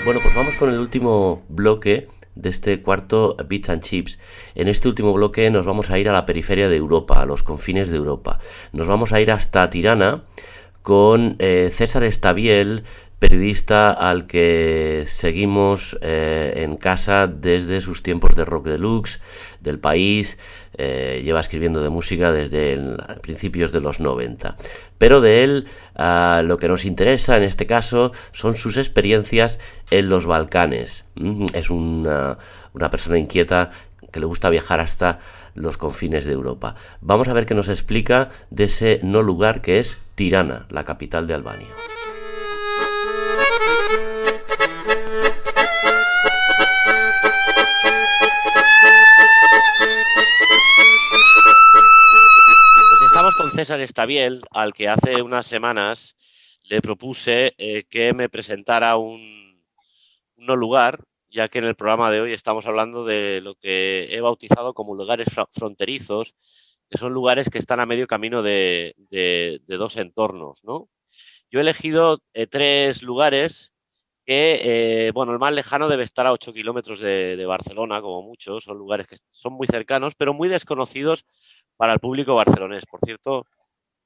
Bueno, pues vamos con el último bloque de este cuarto Bits and Chips. En este último bloque nos vamos a ir a la periferia de Europa, a los confines de Europa. Nos vamos a ir hasta Tirana con César Estabiel, periodista al que seguimos en casa desde sus tiempos de Rock Deluxe, del País. Lleva escribiendo de música desde principios de los 90. Pero de él lo que nos interesa en este caso son sus experiencias en los Balcanes. Es una persona inquieta que le gusta viajar hasta los confines de Europa. Vamos a ver qué nos explica de ese no lugar que es Tirana, la capital de Albania. Estamos con César Estabiel, al que hace unas semanas le propuse que me presentara un no lugar, ya que en el programa de hoy estamos hablando de lo que he bautizado como lugares fronterizos, que son lugares que están a medio camino de dos entornos, ¿no? Yo he elegido 3 lugares que, bueno, el más lejano debe estar a 8 kilómetros de Barcelona, como mucho. Son lugares que son muy cercanos, pero muy desconocidos para el público barcelonés. Por cierto,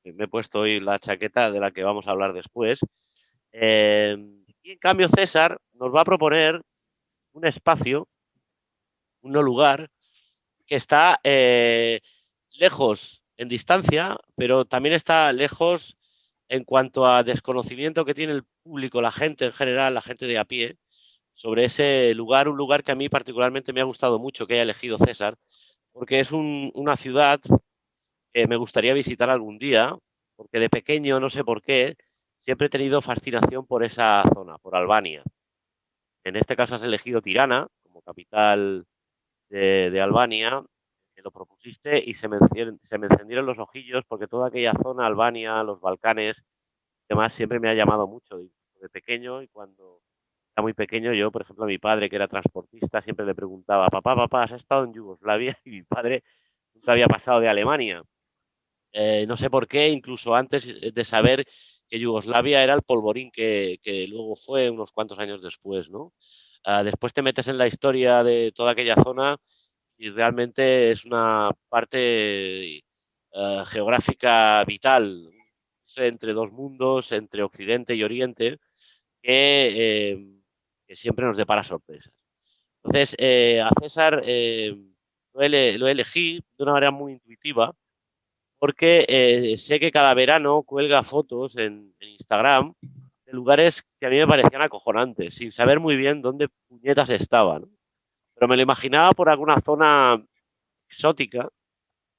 me he puesto hoy la chaqueta de la que vamos a hablar después. Y en cambio César nos va a proponer un espacio, un no lugar, que está lejos en distancia, pero también está lejos en cuanto a desconocimiento que tiene el público, la gente en general, la gente de a pie, sobre ese lugar, un lugar que a mí particularmente me ha gustado mucho que haya elegido César, porque es una ciudad que me gustaría visitar algún día, porque de pequeño, no sé por qué, siempre he tenido fascinación por esa zona, por Albania. En este caso has elegido Tirana como capital de Albania, que lo propusiste y se me encendieron los ojillos porque toda aquella zona, Albania, los Balcanes, demás, siempre me ha llamado mucho de pequeño. Y cuando era muy pequeño, yo, por ejemplo, a mi padre, que era transportista, siempre le preguntaba, papá, ¿has estado en Yugoslavia? Y mi padre nunca había pasado de Alemania. No sé por qué, incluso antes de saber que Yugoslavia era el polvorín que luego fue unos cuantos años después, ¿no? Después te metes en la historia de toda aquella zona y realmente es una parte geográfica vital entre dos mundos, entre Occidente y Oriente, que siempre nos depara sorpresas. Entonces, a César lo elegí de una manera muy intuitiva, porque sé que cada verano cuelga fotos en Instagram de lugares que a mí me parecían acojonantes, sin saber muy bien dónde puñetas estaban. Pero me lo imaginaba por alguna zona exótica,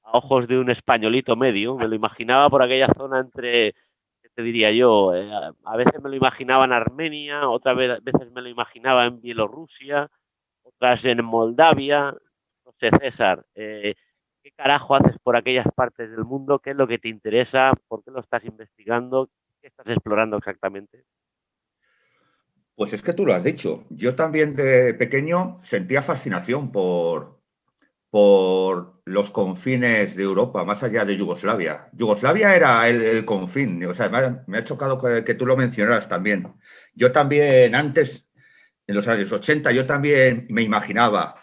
a ojos de un españolito medio, me lo imaginaba por aquella zona entre, ¿qué te diría yo? A veces me lo imaginaba en Armenia, otras veces me lo imaginaba en Bielorrusia, otras en Moldavia. No sé, César, ¿qué carajo haces por aquellas partes del mundo? ¿Qué es lo que te interesa? ¿Por qué lo estás investigando? ¿Qué estás explorando exactamente? Pues es que tú lo has dicho. Yo también de pequeño sentía fascinación por los confines de Europa, más allá de Yugoslavia. Yugoslavia era el confín, o sea, me ha chocado que tú lo mencionaras también. Yo también, antes, en los años 80, yo también me imaginaba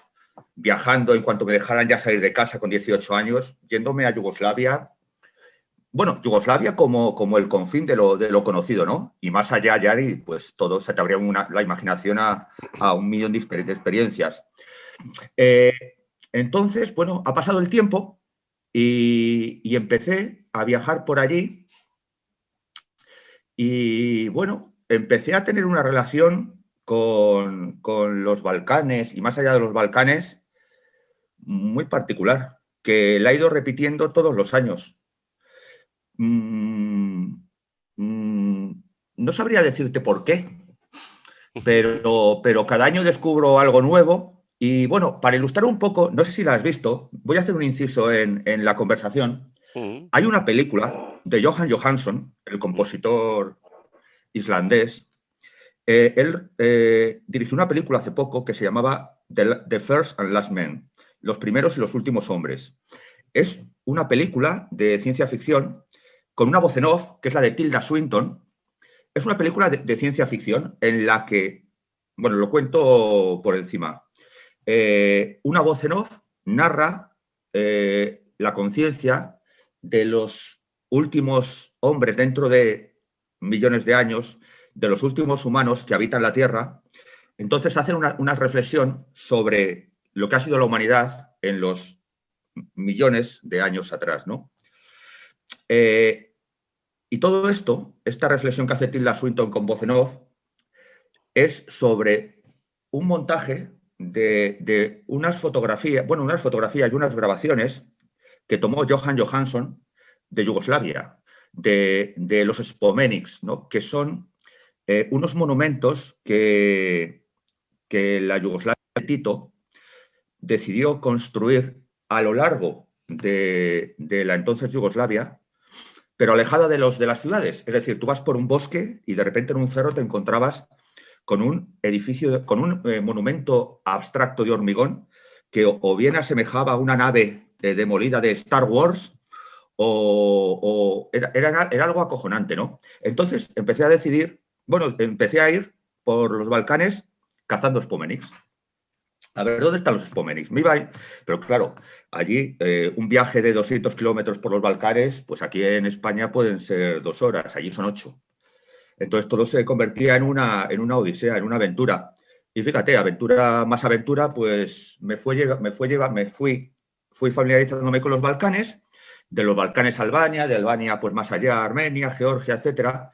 viajando en cuanto me dejaran ya salir de casa con 18 años, yéndome a Yugoslavia. Bueno, Yugoslavia como el confín de lo conocido, ¿no? Y más allá, Yari, pues todo se te abría la imaginación a un millón de experiencias. Entonces, bueno, ha pasado el tiempo y empecé a viajar por allí y, bueno, empecé a tener una relación con los Balcanes y más allá de los Balcanes muy particular, que la he ido repitiendo todos los años. No sabría decirte por qué, pero cada año descubro algo nuevo. Y bueno, para ilustrar un poco, no sé si la has visto, voy a hacer un inciso en la conversación. Hay una película de Jóhann Johansson, el compositor islandés. Él dirigió una película hace poco que se llamaba The First and Last Men, Los primeros y los últimos hombres. Es una película de ciencia ficción con una voz en off, que es la de Tilda Swinton. Es una película de ciencia ficción en la que bueno, lo cuento por encima. Una voz en off narra la conciencia de los últimos hombres dentro de millones de años, de los últimos humanos que habitan la Tierra. Entonces hacen una reflexión sobre lo que ha sido la humanidad en los millones de años atrás, ¿no? Y todo esto, esta reflexión que hace Tilda Swinton con voz en off, es sobre un montaje de unas fotografías y unas grabaciones que tomó Johan Johansson de Yugoslavia, de los Spomeniks, ¿no? Que son unos monumentos que la Yugoslavia de Tito decidió construir a lo largo de la entonces Yugoslavia, pero alejada de las ciudades. Es decir, tú vas por un bosque y de repente en un cerro te encontrabas con un edificio, con un monumento abstracto de hormigón que o bien asemejaba a una nave demolida de Star Wars o era algo acojonante, ¿no? Entonces empecé a ir por los Balcanes cazando Spomeniks. A ver, ¿dónde están los Spomeniks? Me iba ahí, pero claro, allí un viaje de 200 kilómetros por los Balcanes, pues aquí en España pueden ser 2 horas, allí son 8. Entonces todo se convertía en una odisea, en una aventura. Y fíjate, aventura más aventura, pues fui familiarizándome con los Balcanes, de los Balcanes a Albania, de Albania pues más allá, Armenia, Georgia, etcétera.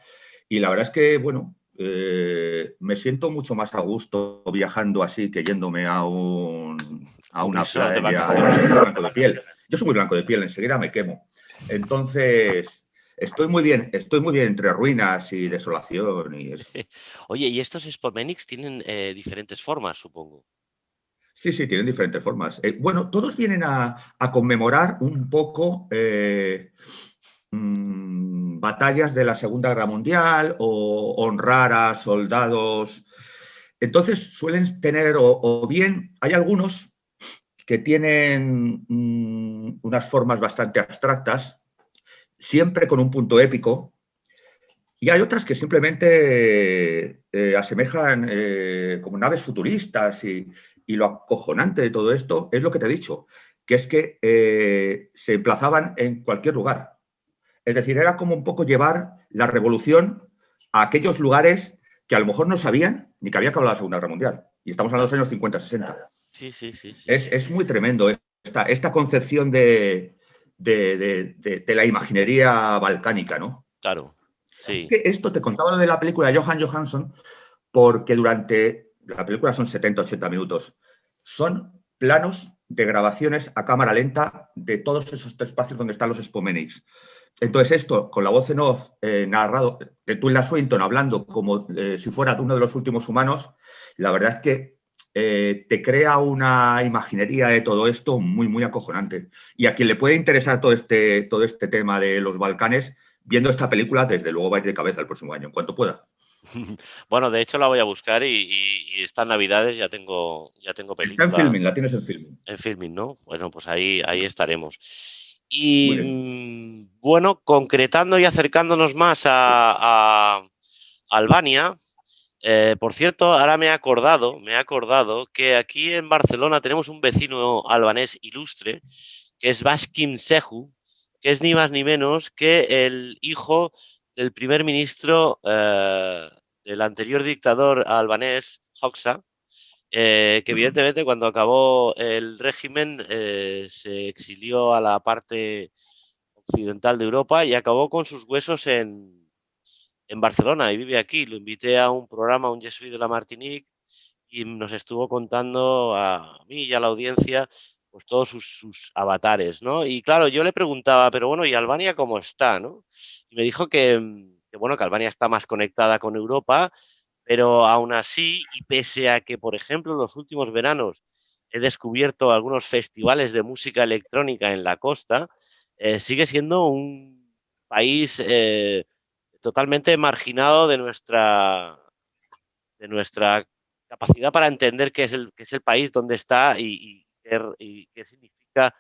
Y la verdad es que, bueno, me siento mucho más a gusto viajando así que yéndome a una resort de playa vacaciones. blanco de piel. Yo soy muy blanco de piel, enseguida me quemo. Entonces, estoy muy bien entre ruinas y desolación y eso. Oye, y estos Spomeniks tienen diferentes formas, supongo. Sí, tienen diferentes formas. Bueno, todos vienen a conmemorar un poco batallas de la Segunda Guerra Mundial o honrar a soldados. Entonces suelen tener, o bien, hay algunos que tienen unas formas bastante abstractas, siempre con un punto épico, y hay otras que simplemente asemejan como naves futuristas y lo acojonante de todo esto es lo que te he dicho, que es que se emplazaban en cualquier lugar. Es decir, era como un poco llevar la revolución a aquellos lugares que a lo mejor no sabían ni que había acabado la Segunda Guerra Mundial. Y estamos hablando de los años 50-60. Sí. Es muy tremendo esta concepción de la imaginería balcánica, ¿no? Claro, sí. Esto te contaba lo de la película de Johan Johansson, porque durante la película son 70-80 minutos. Son planos de grabaciones a cámara lenta de todos esos espacios donde están los Spomeniks. Entonces, esto, con la voz en off narrado de Tilda Swinton hablando como si fuera uno de los últimos humanos, la verdad es que te crea una imaginería de todo esto muy, muy acojonante. Y a quien le puede interesar todo este tema de los Balcanes, viendo esta película, desde luego va a ir de cabeza el próximo año, en cuanto pueda. Bueno, de hecho la voy a buscar y estas navidades ya tengo película. Está en Filmin, la tienes en Filmin. En Filmin, ¿no? Bueno, pues ahí estaremos. Muy Y bien. bueno, concretando y acercándonos más a Albania, por cierto, ahora me he acordado que aquí en Barcelona tenemos un vecino albanés ilustre, que es Vaskim Sehu, que es ni más ni menos que el hijo del primer ministro del anterior dictador albanés, Hoxha, que evidentemente cuando acabó el régimen se exilió a la parte occidental de Europa y acabó con sus huesos en Barcelona y vive aquí. Lo invité a un programa, un Je suis de la Martinique, y nos estuvo contando a mí y a la audiencia pues todos sus avatares, ¿no? Y claro, yo le preguntaba, pero bueno, ¿y Albania cómo está, no? Y me dijo bueno, que Albania está más conectada con Europa, pero aún así, y pese a que, por ejemplo, en los últimos veranos he descubierto algunos festivales de música electrónica en la costa, sigue siendo un país totalmente marginado de nuestra capacidad para entender qué es el país, dónde está y qué significa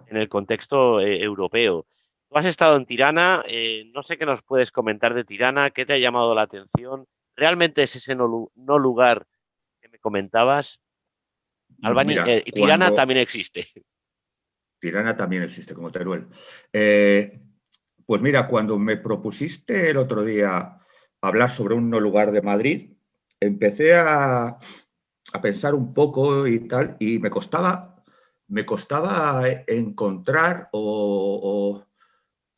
en el contexto europeo. Tú has estado en Tirana, no sé qué nos puedes comentar de Tirana, qué te ha llamado la atención. ¿Realmente es ese no lugar que comentabas, Albania, Mira, Tirana también existe. Tirana también existe, como Teruel. Pues mira, cuando me propusiste el otro día hablar sobre un no lugar de Madrid, empecé a pensar un poco y tal, y me costaba encontrar o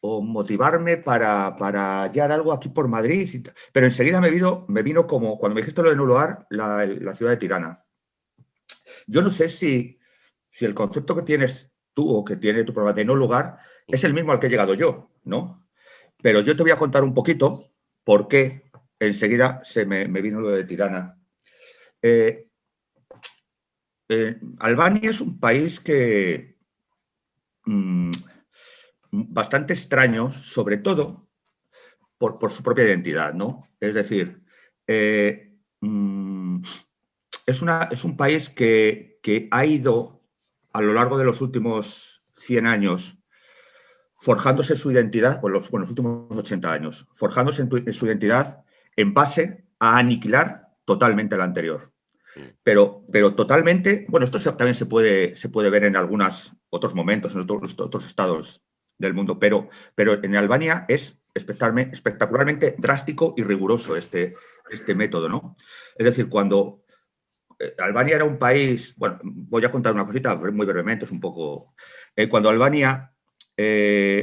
motivarme para hallar algo aquí por Madrid. Pero enseguida me vino como, cuando me dijiste lo de no lugar, la ciudad de Tirana. Yo no sé si el concepto que tienes tú o que tiene tu programa de no lugar es el mismo al que he llegado yo, ¿no? Pero yo te voy a contar un poquito por qué enseguida me vino lo de Tirana. Eh, Albania es un país que bastante extraño, sobre todo por su propia identidad, ¿no? Es decir, es un país que ha ido a lo largo de los últimos 100 años forjándose su identidad, los últimos 80 años, forjándose en su identidad en base a aniquilar totalmente la anterior. Pero totalmente, bueno, esto también se puede ver en algunos otros momentos, en otros estados del mundo, pero en Albania es espectacularmente drástico y riguroso este método, ¿no? Es decir, cuando Albania era un país, bueno, voy a contar una cosita muy brevemente, es un poco... cuando Albania,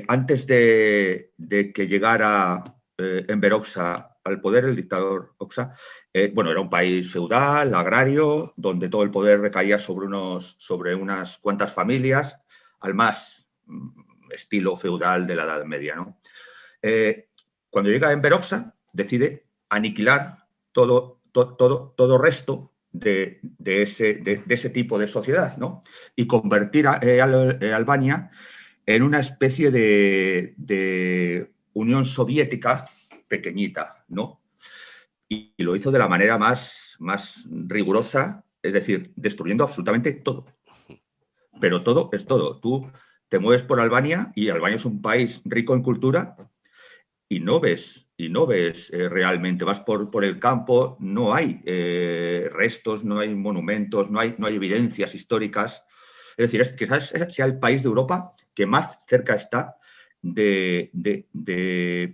antes de que llegara Enver Hoxha al poder, el dictador Hoxha, bueno, era un país feudal, agrario, donde todo el poder recaía sobre unas cuantas familias, al más estilo feudal de la Edad Media, ¿no? Cuando llega Enver Hoxha, decide aniquilar todo resto de ese tipo de sociedad, ¿no? Y convertir a Albania en una especie de Unión Soviética pequeñita, ¿no? Y lo hizo de la manera más rigurosa, es decir, destruyendo absolutamente todo. Pero todo es todo. Tú te mueves por Albania y Albania es un país rico en cultura y no ves realmente, vas por el campo, no hay restos, no hay monumentos, no hay evidencias históricas. Es decir, quizás sea el país de Europa que más cerca está de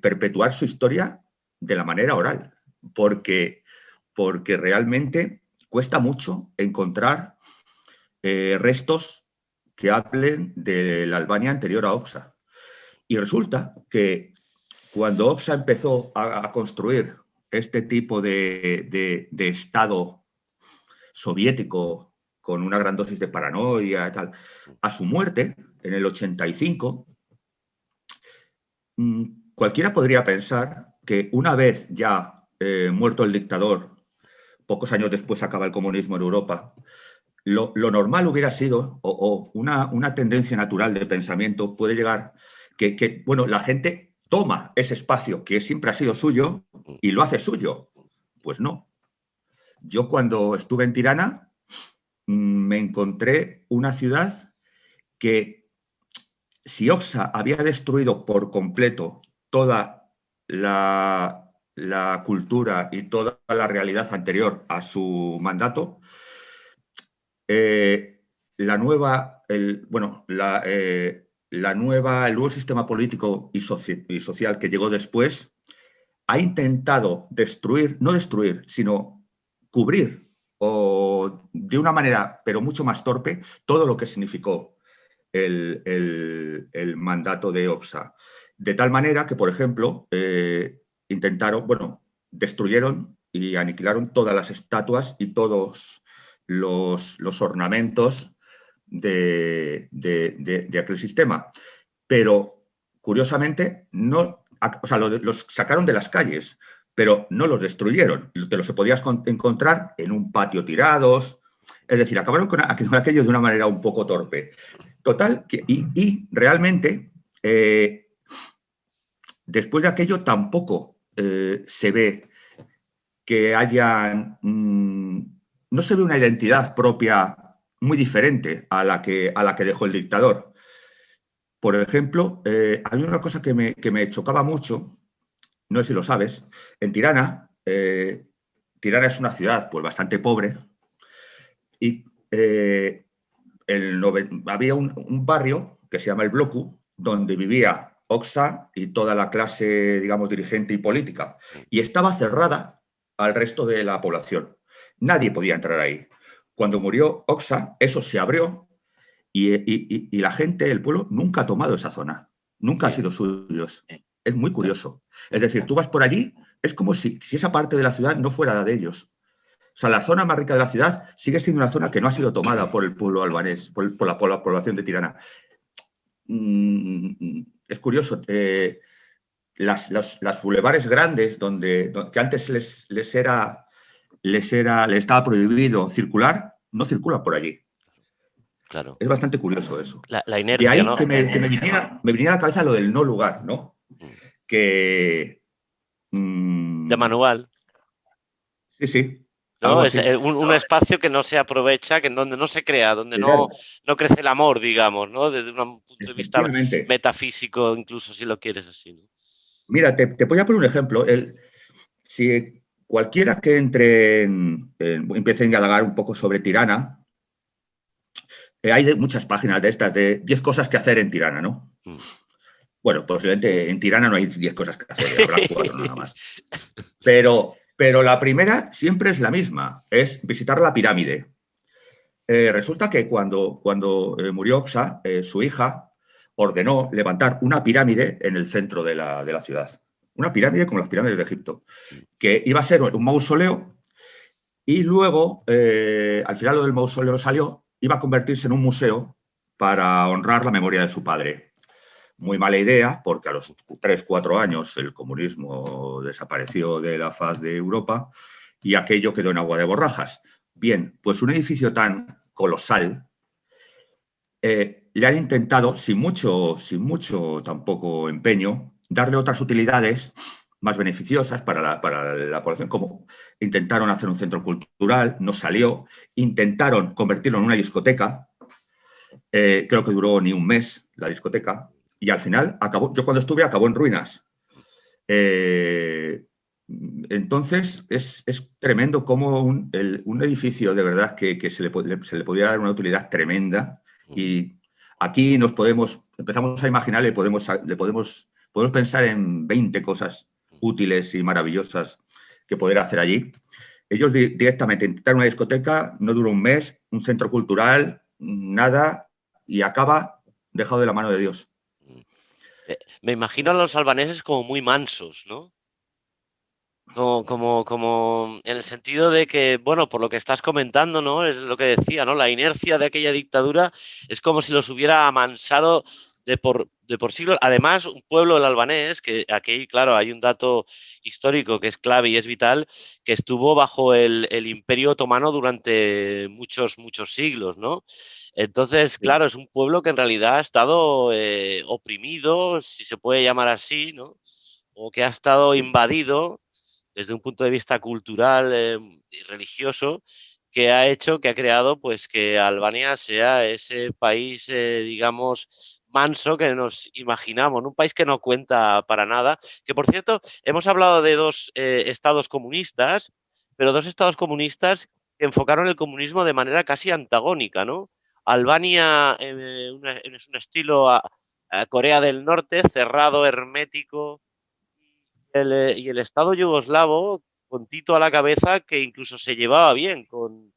perpetuar su historia de la manera oral, porque realmente cuesta mucho encontrar restos que hablen de la Albania anterior a Oxa. Y resulta que cuando Oxa empezó a construir este tipo de Estado soviético con una gran dosis de paranoia y tal, a su muerte, en el 85, cualquiera podría pensar que una vez ya muerto el dictador, pocos años después acaba el comunismo en Europa, lo normal hubiera sido, o una tendencia natural de pensamiento puede llegar, que bueno, la gente toma ese espacio que siempre ha sido suyo y lo hace suyo. Pues no. Yo cuando estuve en Tirana me encontré una ciudad que, si Oxa había destruido por completo toda la cultura y toda la realidad anterior a su mandato, el nuevo sistema político y social que llegó después ha intentado no destruir, sino cubrir, o de una manera, pero mucho más torpe, todo lo que significó el mandato de Oxa. De tal manera que, por ejemplo, destruyeron y aniquilaron todas las estatuas y todos los ornamentos de aquel sistema. Pero, curiosamente, los sacaron de las calles, pero no los destruyeron. Te los podías encontrar en un patio tirados. Es decir, acabaron con aquello de una manera un poco torpe. Total, y realmente, después de aquello tampoco se ve que hayan... no se ve una identidad propia muy diferente a la que dejó el dictador. Por ejemplo, hay una cosa que me chocaba mucho, no sé si lo sabes, en Tirana, Tirana es una ciudad pues bastante pobre, y había un barrio que se llama el Bloku, donde vivía Oxa y toda la clase, digamos, dirigente y política, y estaba cerrada al resto de la población. Nadie podía entrar ahí. Cuando murió Oxa, eso se abrió y la gente, el pueblo, nunca ha tomado esa zona. Nunca ha sido suyos. Es muy curioso. Es decir, tú vas por allí, es como si esa parte de la ciudad no fuera la de ellos. O sea, la zona más rica de la ciudad sigue siendo una zona que no ha sido tomada por el pueblo albanés, por la población de Tirana. Es curioso. Las bulevares grandes, que antes les estaba prohibido circular, no circulan por allí. Claro. Es bastante curioso eso. La inercia, de ahí ¿no? que me viniera a la cabeza lo del no lugar, ¿no? Que... de manual. Sí. ¿No? Es un espacio que no se aprovecha, que donde no se crea, donde no crece el amor, digamos, ¿no? Desde un punto de vista metafísico, incluso si lo quieres así, ¿no? Mira, te voy a poner un ejemplo. Si cualquiera que empiece a indagar un poco sobre Tirana, hay muchas páginas de estas de 10 cosas que hacer en Tirana, ¿no? Bueno, posiblemente en Tirana no hay 10 cosas que hacer, habrá 4 nada más. Pero la primera siempre es la misma, es visitar la pirámide. Resulta que cuando murió Oxa, su hija ordenó levantar una pirámide en el centro de la ciudad. Una pirámide como las pirámides de Egipto, que iba a ser un mausoleo y luego, al final lo del mausoleo salió, iba a convertirse en un museo para honrar la memoria de su padre. Muy mala idea, porque a los 3-4 años el comunismo desapareció de la faz de Europa y aquello quedó en agua de borrajas. Bien, pues un edificio tan colosal, le han intentado, sin mucho tampoco empeño, darle otras utilidades más beneficiosas para la población, como intentaron hacer un centro cultural, no salió, intentaron convertirlo en una discoteca, creo que duró ni un mes la discoteca, y al final acabó, yo cuando estuve acabó en ruinas. Entonces es tremendo cómo un edificio de verdad que se le podía dar una utilidad tremenda, y aquí empezamos a imaginar, podemos pensar en 20 cosas útiles y maravillosas que poder hacer allí. Ellos directamente intentaron una discoteca, no duró un mes, un centro cultural, nada, y acaba dejado de la mano de Dios. Me imagino a los albaneses como muy mansos, ¿no? Como en el sentido de que, bueno, por lo que estás comentando, ¿no? Es lo que decía, ¿no? La inercia de aquella dictadura es como si los hubiera amansado de por siglos. Además, un pueblo, el albanés, que aquí, claro, hay un dato histórico que es clave y es vital, que estuvo bajo el Imperio Otomano durante muchos siglos, ¿no? Entonces, claro, es un pueblo que en realidad ha estado oprimido, si se puede llamar así, ¿no? O que ha estado invadido desde un punto de vista cultural y religioso, que ha creado pues que Albania sea ese país, digamos, manso que nos imaginamos, un país que no cuenta para nada, que por cierto, hemos hablado de dos estados comunistas, pero dos estados comunistas que enfocaron el comunismo de manera casi antagónica, ¿no? Albania es un estilo a Corea del Norte, cerrado, hermético, y el Estado yugoslavo, con Tito a la cabeza, que incluso se llevaba bien con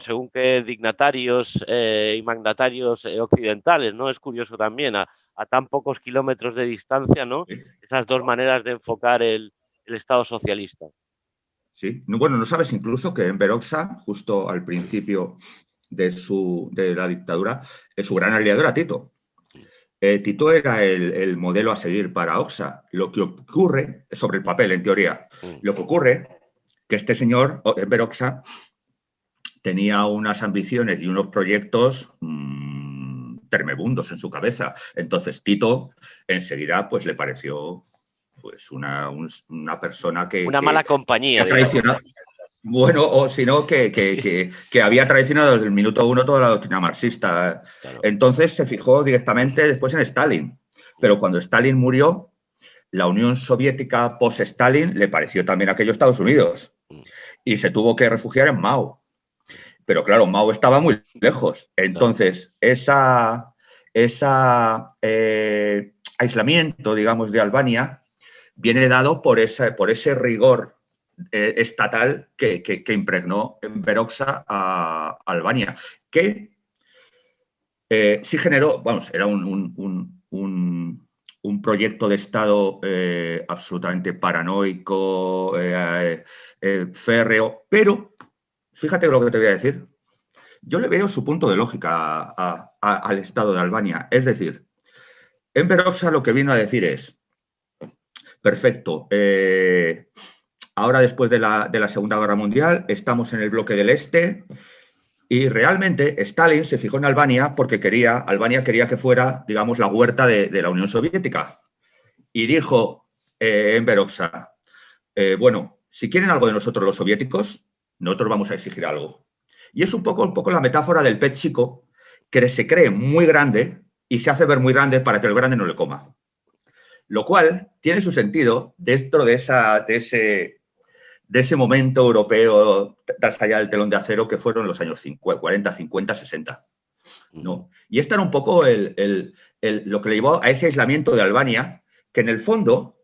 según qué dignatarios y mandatarios occidentales, ¿no? Es curioso también, a tan pocos kilómetros de distancia, ¿no? Esas dos maneras de enfocar el Estado socialista. Sí, bueno, no sabes incluso que Enver Hoxha, justo al principio de la dictadura, su gran aliado era Tito. Tito era el modelo a seguir para Hoxha. Lo que ocurre, sobre el papel, en teoría, lo que ocurre que este señor, Enver Hoxha, tenía unas ambiciones y unos proyectos tremebundos en su cabeza. Entonces Tito enseguida pues le pareció pues una persona que... Una mala compañía. Bueno, o si no, que había traicionado desde el minuto 1 toda la doctrina marxista. Claro. Entonces se fijó directamente después en Stalin. Pero cuando Stalin murió, la Unión Soviética post-Stalin le pareció también aquello Estados Unidos. Y se tuvo que refugiar en Mao. pero claro, Mao estaba muy lejos. Claro. Entonces, aislamiento, digamos, de Albania viene dado por ese rigor estatal que impregnó en Beroxa a Albania, que sí generó, vamos, era un proyecto de Estado absolutamente paranoico, férreo, pero fíjate lo que te voy a decir. Yo le veo su punto de lógica al Estado de Albania. Es decir, Enver Hoxha lo que vino a decir es, perfecto, ahora después de la Segunda Guerra Mundial estamos en el bloque del Este y realmente Stalin se fijó en Albania porque Albania quería que fuera, digamos, la huerta de la Unión Soviética. Y dijo Enver Hoxha, bueno, si quieren algo de nosotros los soviéticos, nosotros vamos a exigir algo. Y es un poco la metáfora del pez chico que se cree muy grande y se hace ver muy grande para que el grande no le coma. Lo cual tiene su sentido dentro de ese momento europeo tras allá del telón de acero que fueron los años 50, 40, 50, 60. ¿No? Y este era un poco lo que le llevó a ese aislamiento de Albania, que en el fondo,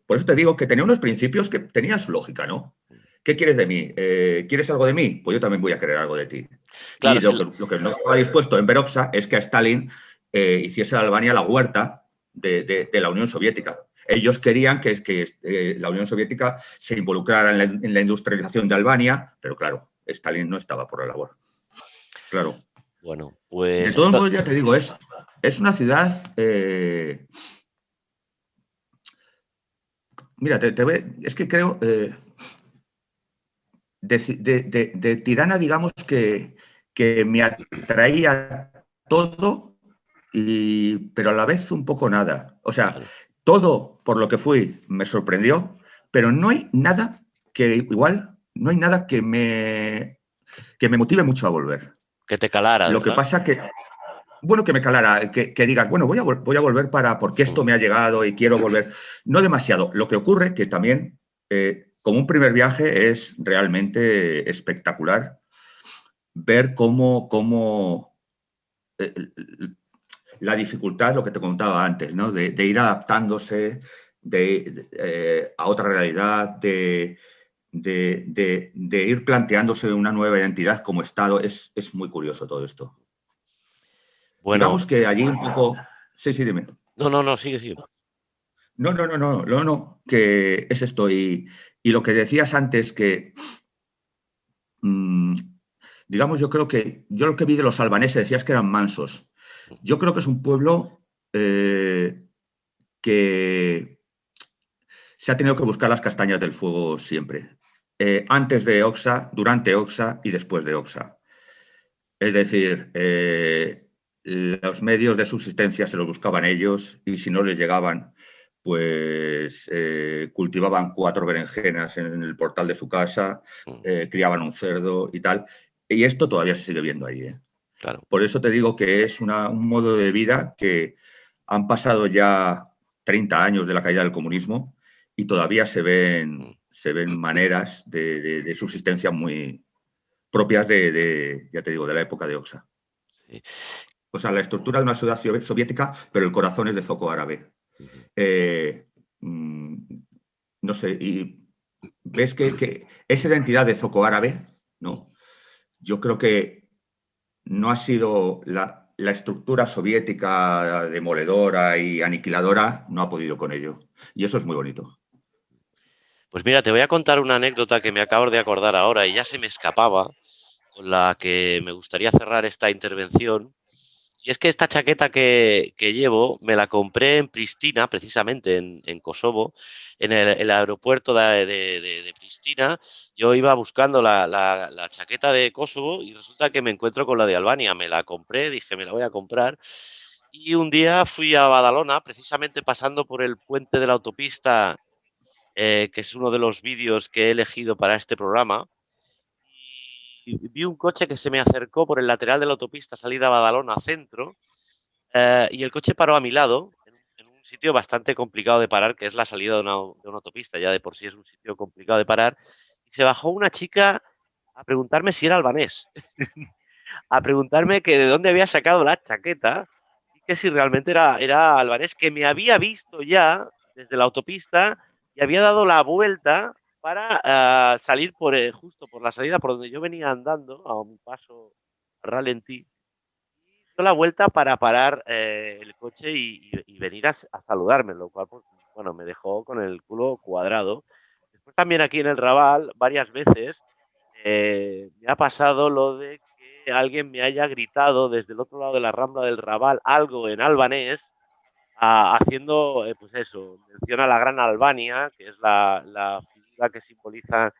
por eso te digo que tenía unos principios que tenían su lógica, ¿no? ¿Qué quieres de mí? ¿Quieres algo de mí? Pues yo también voy a querer algo de ti. Y Claro, sí, lo que no estaba dispuesto en Beroxa es que a Stalin hiciese de Albania la huerta de la Unión Soviética. Ellos querían que la Unión Soviética se involucrara en la industrialización de Albania, pero claro, Stalin no estaba por la labor. Claro. bueno, De pues todos modos, ya te digo, es una ciudad. Mira, es que creo. De Tirana, digamos que me atraía todo, pero a la vez un poco nada. O sea, claro, todo por lo que fui me sorprendió, pero no hay nada no hay nada que me motive mucho a volver. que te calara, Lo que ¿verdad? pasa que, bueno, que me calara, que digas, bueno, voy a volver porque esto me ha llegado y quiero volver. No demasiado. Lo que ocurre que también, como un primer viaje, es realmente espectacular ver cómo eh, la dificultad, lo que te contaba antes, ¿no? De ir adaptándose a otra realidad, de ir planteándose una nueva identidad como Estado. Es muy curioso todo esto. Bueno, Digamos que allí un poco. Sí, sí, dime. no, no, no, sigue, sigue. No, que es esto. Y lo que decías antes, que mmm, digamos, yo lo que vi de los albaneses, decías que eran mansos. Yo creo que es un pueblo que se ha tenido que buscar las castañas del fuego siempre. Antes de Oxa, durante Oxa y después de Oxa. Es decir, los medios de subsistencia se los buscaban ellos y si no les llegaban, pues cultivaban 4 berenjenas en el portal de su casa, criaban un cerdo y tal. Y esto todavía se sigue viendo ahí. Claro. Por eso te digo que es un modo de vida que han pasado ya 30 años de la caída del comunismo y todavía se ven maneras de subsistencia muy propias ya te digo, de la época de Oxa. Sí. O sea, la estructura de una ciudad soviética, pero el corazón es de zoco árabe. No sé, y ves que esa identidad de zoco árabe, ¿no? Yo creo que no ha sido la estructura soviética demoledora y aniquiladora, no ha podido con ello. Y eso es muy bonito. Pues mira, te voy a contar una anécdota que me acabo de acordar ahora y ya se me escapaba, con la que me gustaría cerrar esta intervención. Y es que esta chaqueta que llevo me la compré en Pristina, precisamente en Kosovo, en el aeropuerto de Pristina. Yo iba buscando la chaqueta de Kosovo y resulta que me encuentro con la de Albania. Me la compré, dije, me la voy a comprar. Y un día fui a Badalona, precisamente pasando por el puente de la autopista, que es uno de los vídeos que he elegido para este programa. Y vi un coche que se me acercó por el lateral de la autopista salida a Badalona centro, y el coche paró a mi lado, en un sitio bastante complicado de parar, que es la salida de una autopista, ya de por sí es un sitio complicado de parar, y se bajó una chica a preguntarme si era albanés, a preguntarme que de dónde había sacado la chaqueta y que si realmente era albanés, que me había visto ya desde la autopista y había dado la vuelta para salir justo por la salida por donde yo venía andando, a un paso ralentí, dio la vuelta para parar el coche y venir a saludarme, lo cual, pues, bueno, me dejó con el culo cuadrado. Después también aquí en el Raval, varias veces, me ha pasado lo de que alguien me haya gritado desde el otro lado de la Rambla del Raval algo en albanés, haciendo, pues eso, mención a la Gran Albania, que es la figura que simboliza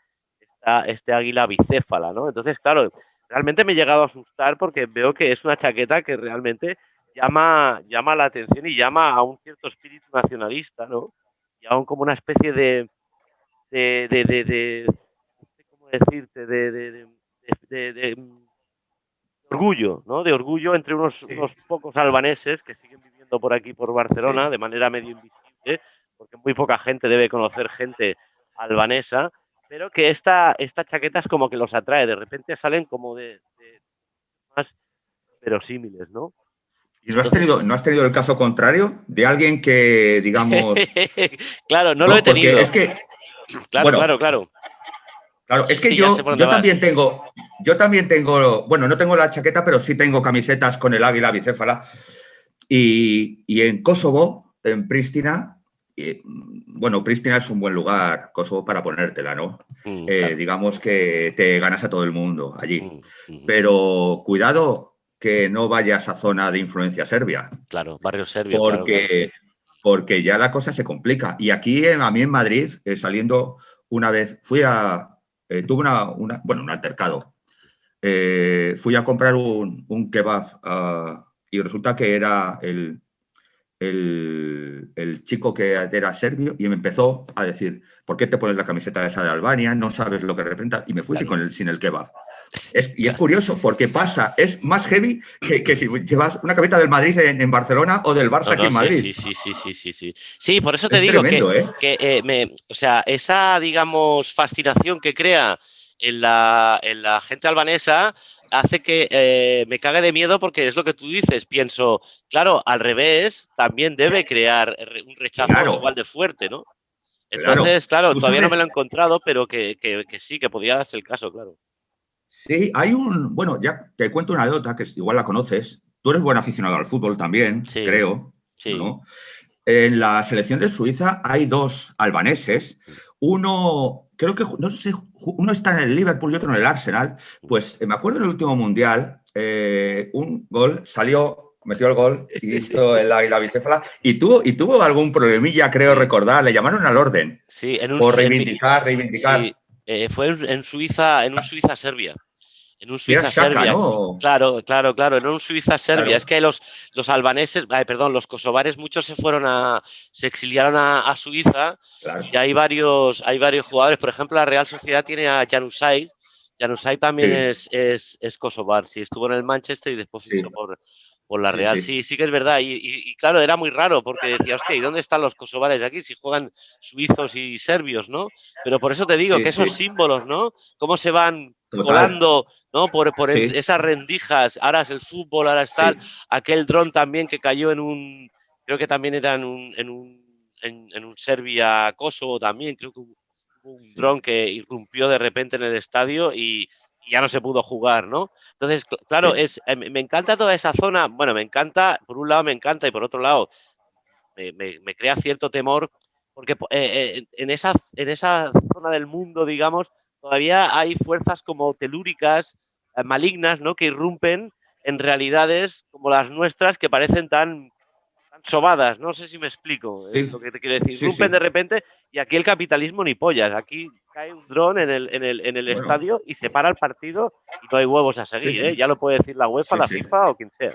este águila bicéfala, ¿no? Entonces, claro, realmente me he llegado a asustar porque veo que es una chaqueta que realmente llama la atención y llama a un cierto espíritu nacionalista, ¿no? Y aún como una especie no sé cómo decirte, de orgullo, ¿no? De orgullo entre unos pocos albaneses que siguen viviendo por aquí, por Barcelona, de manera medio invisible, porque muy poca gente debe conocer gente albanesa, pero que esta chaqueta es como que los atrae, de repente salen como de más verosímiles, ¿no? ¿Y Entonces, no has tenido el caso contrario de alguien que, digamos, claro, no lo he no? Porque tenido. es que, Claro, bueno, claro, claro. claro, Sí, es que sí, ya sé por dónde vas. yo también tengo, bueno, no tengo la chaqueta, pero sí tengo camisetas con el águila bicéfala. Y en Kosovo, en Pristina, bueno, Pristina es un buen lugar, Kosovo, para ponértela, ¿no? Claro. Digamos que te ganas a todo el mundo allí. Mm. Pero cuidado que no vayas a zona de influencia serbia, Claro, barrio serbio, claro, claro. porque ya la cosa se complica. Y aquí, a mí en Madrid, saliendo una vez, tuve bueno, un altercado. Fui a comprar un kebab y resulta que era el chico que era serbio y me empezó a decir, ¿por qué te pones la camiseta esa de Albania? No sabes lo que representa. Y me fui Claro. sin el kebab. Y es Claro. curioso porque es más heavy que si llevas una camiseta del Madrid en Barcelona o del Barça No, aquí no, en sí, Madrid. sí, sí, sí, sí, sí, sí. Sí, por eso te Es digo tremendo, ¿eh? o sea, esa, digamos, fascinación que crea en la gente albanesa hace que me cague de miedo porque es lo que tú dices. Pienso, claro, al revés, también debe crear un rechazo Claro, igual de fuerte, ¿no? claro. Entonces, claro, Tú todavía no sabes, me lo he encontrado, pero que sí, que podría darse el caso, claro. sí, bueno, ya te cuento una anécdota que igual la conoces. Tú eres buen aficionado al fútbol también, Sí, creo, sí. ¿no? En la selección de Suiza hay dos albaneses. Uno, creo que, no sé, uno está en el Liverpool y otro en el Arsenal. Pues me acuerdo en el último mundial, un gol metió el gol y Sí, hizo el águila bicéfala y tuvo algún problemilla, creo sí, recordar. Le llamaron al orden sí, por reivindicar. sí, fue en Suiza, en un Suiza-Serbia. En un Y era Shaka, Suiza-Serbia. ¿no? Claro, claro, claro, en un Suiza-Serbia. Es Claro, que los albaneses, perdón, los kosovares, muchos se exiliaron a Suiza claro. y hay varios jugadores. Por ejemplo, la Real Sociedad tiene a Januzaj. Januzaj también Sí, es kosovar. Sí, estuvo en el Manchester y después fichó sí, por la sí, Real. sí, Sí, sí que es verdad. Y claro, era muy raro porque decía, hostia, ¿y dónde están los kosovares aquí si juegan suizos y serbios, ¿no? Pero por eso te digo sí, que esos sí. símbolos, ¿no? Cómo se van Total. colando, ¿no? Por Sí, esas rendijas. Ahora es el fútbol, ahora está sí, aquel dron también que cayó creo que también era en un Serbia-Kosovo también, creo que hubo un sí, dron que irrumpió de repente en el estadio y ya no se pudo jugar, ¿no? Entonces, claro, sí. me encanta toda esa zona, bueno, me encanta, por un lado me encanta y por otro lado me crea cierto temor porque en esa zona del mundo, digamos, todavía hay fuerzas como telúricas, malignas, ¿no? Que irrumpen en realidades como las nuestras que parecen tan sobadas. No sé si me explico Sí, lo que te quiero decir. sí, Irrumpen de sí. repente y aquí el capitalismo ni pollas. Aquí cae un dron en el Bueno, estadio y se para el partido y no hay huevos a sí, seguir, ¿eh? sí, Ya lo puede decir la UEFA, sí, la sí. FIFA o quien sea.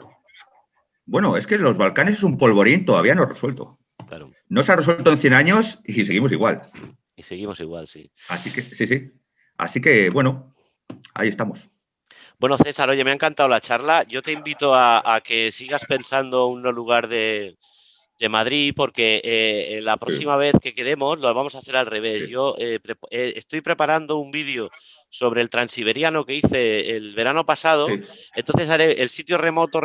Bueno, es que los Balcanes es un polvorín todavía no resuelto. Claro. No se ha resuelto en 100 años y seguimos igual. Y seguimos igual, sí. Así que, sí, sí. Así que, bueno, ahí estamos. Bueno, César, oye, me ha encantado la charla. Yo te invito a que sigas pensando en un lugar de Madrid, porque la Sí, próxima vez que quedemos lo vamos a hacer al revés. sí, Yo estoy preparando un vídeo sobre el transiberiano que hice el verano pasado. Sí. Entonces haré el sitio remoto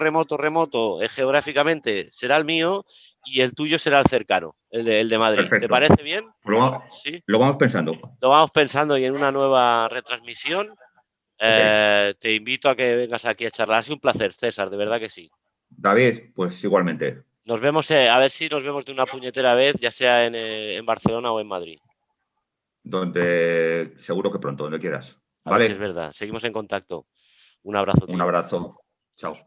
geográficamente será el mío y el tuyo será el cercano, el de Madrid. Perfecto. ¿Te parece bien? Sí. Lo vamos pensando. Lo vamos pensando y en una nueva retransmisión te invito a que vengas aquí a charlar. Ha sido un placer, César, de verdad que sí. David, pues igualmente. Nos vemos, a ver si nos vemos de una puñetera vez, ya sea en Barcelona o en Madrid. Donde seguro que pronto, donde quieras. A ver si es Vale. verdad. Seguimos en contacto. Un abrazo, tío. Un abrazo. Chao.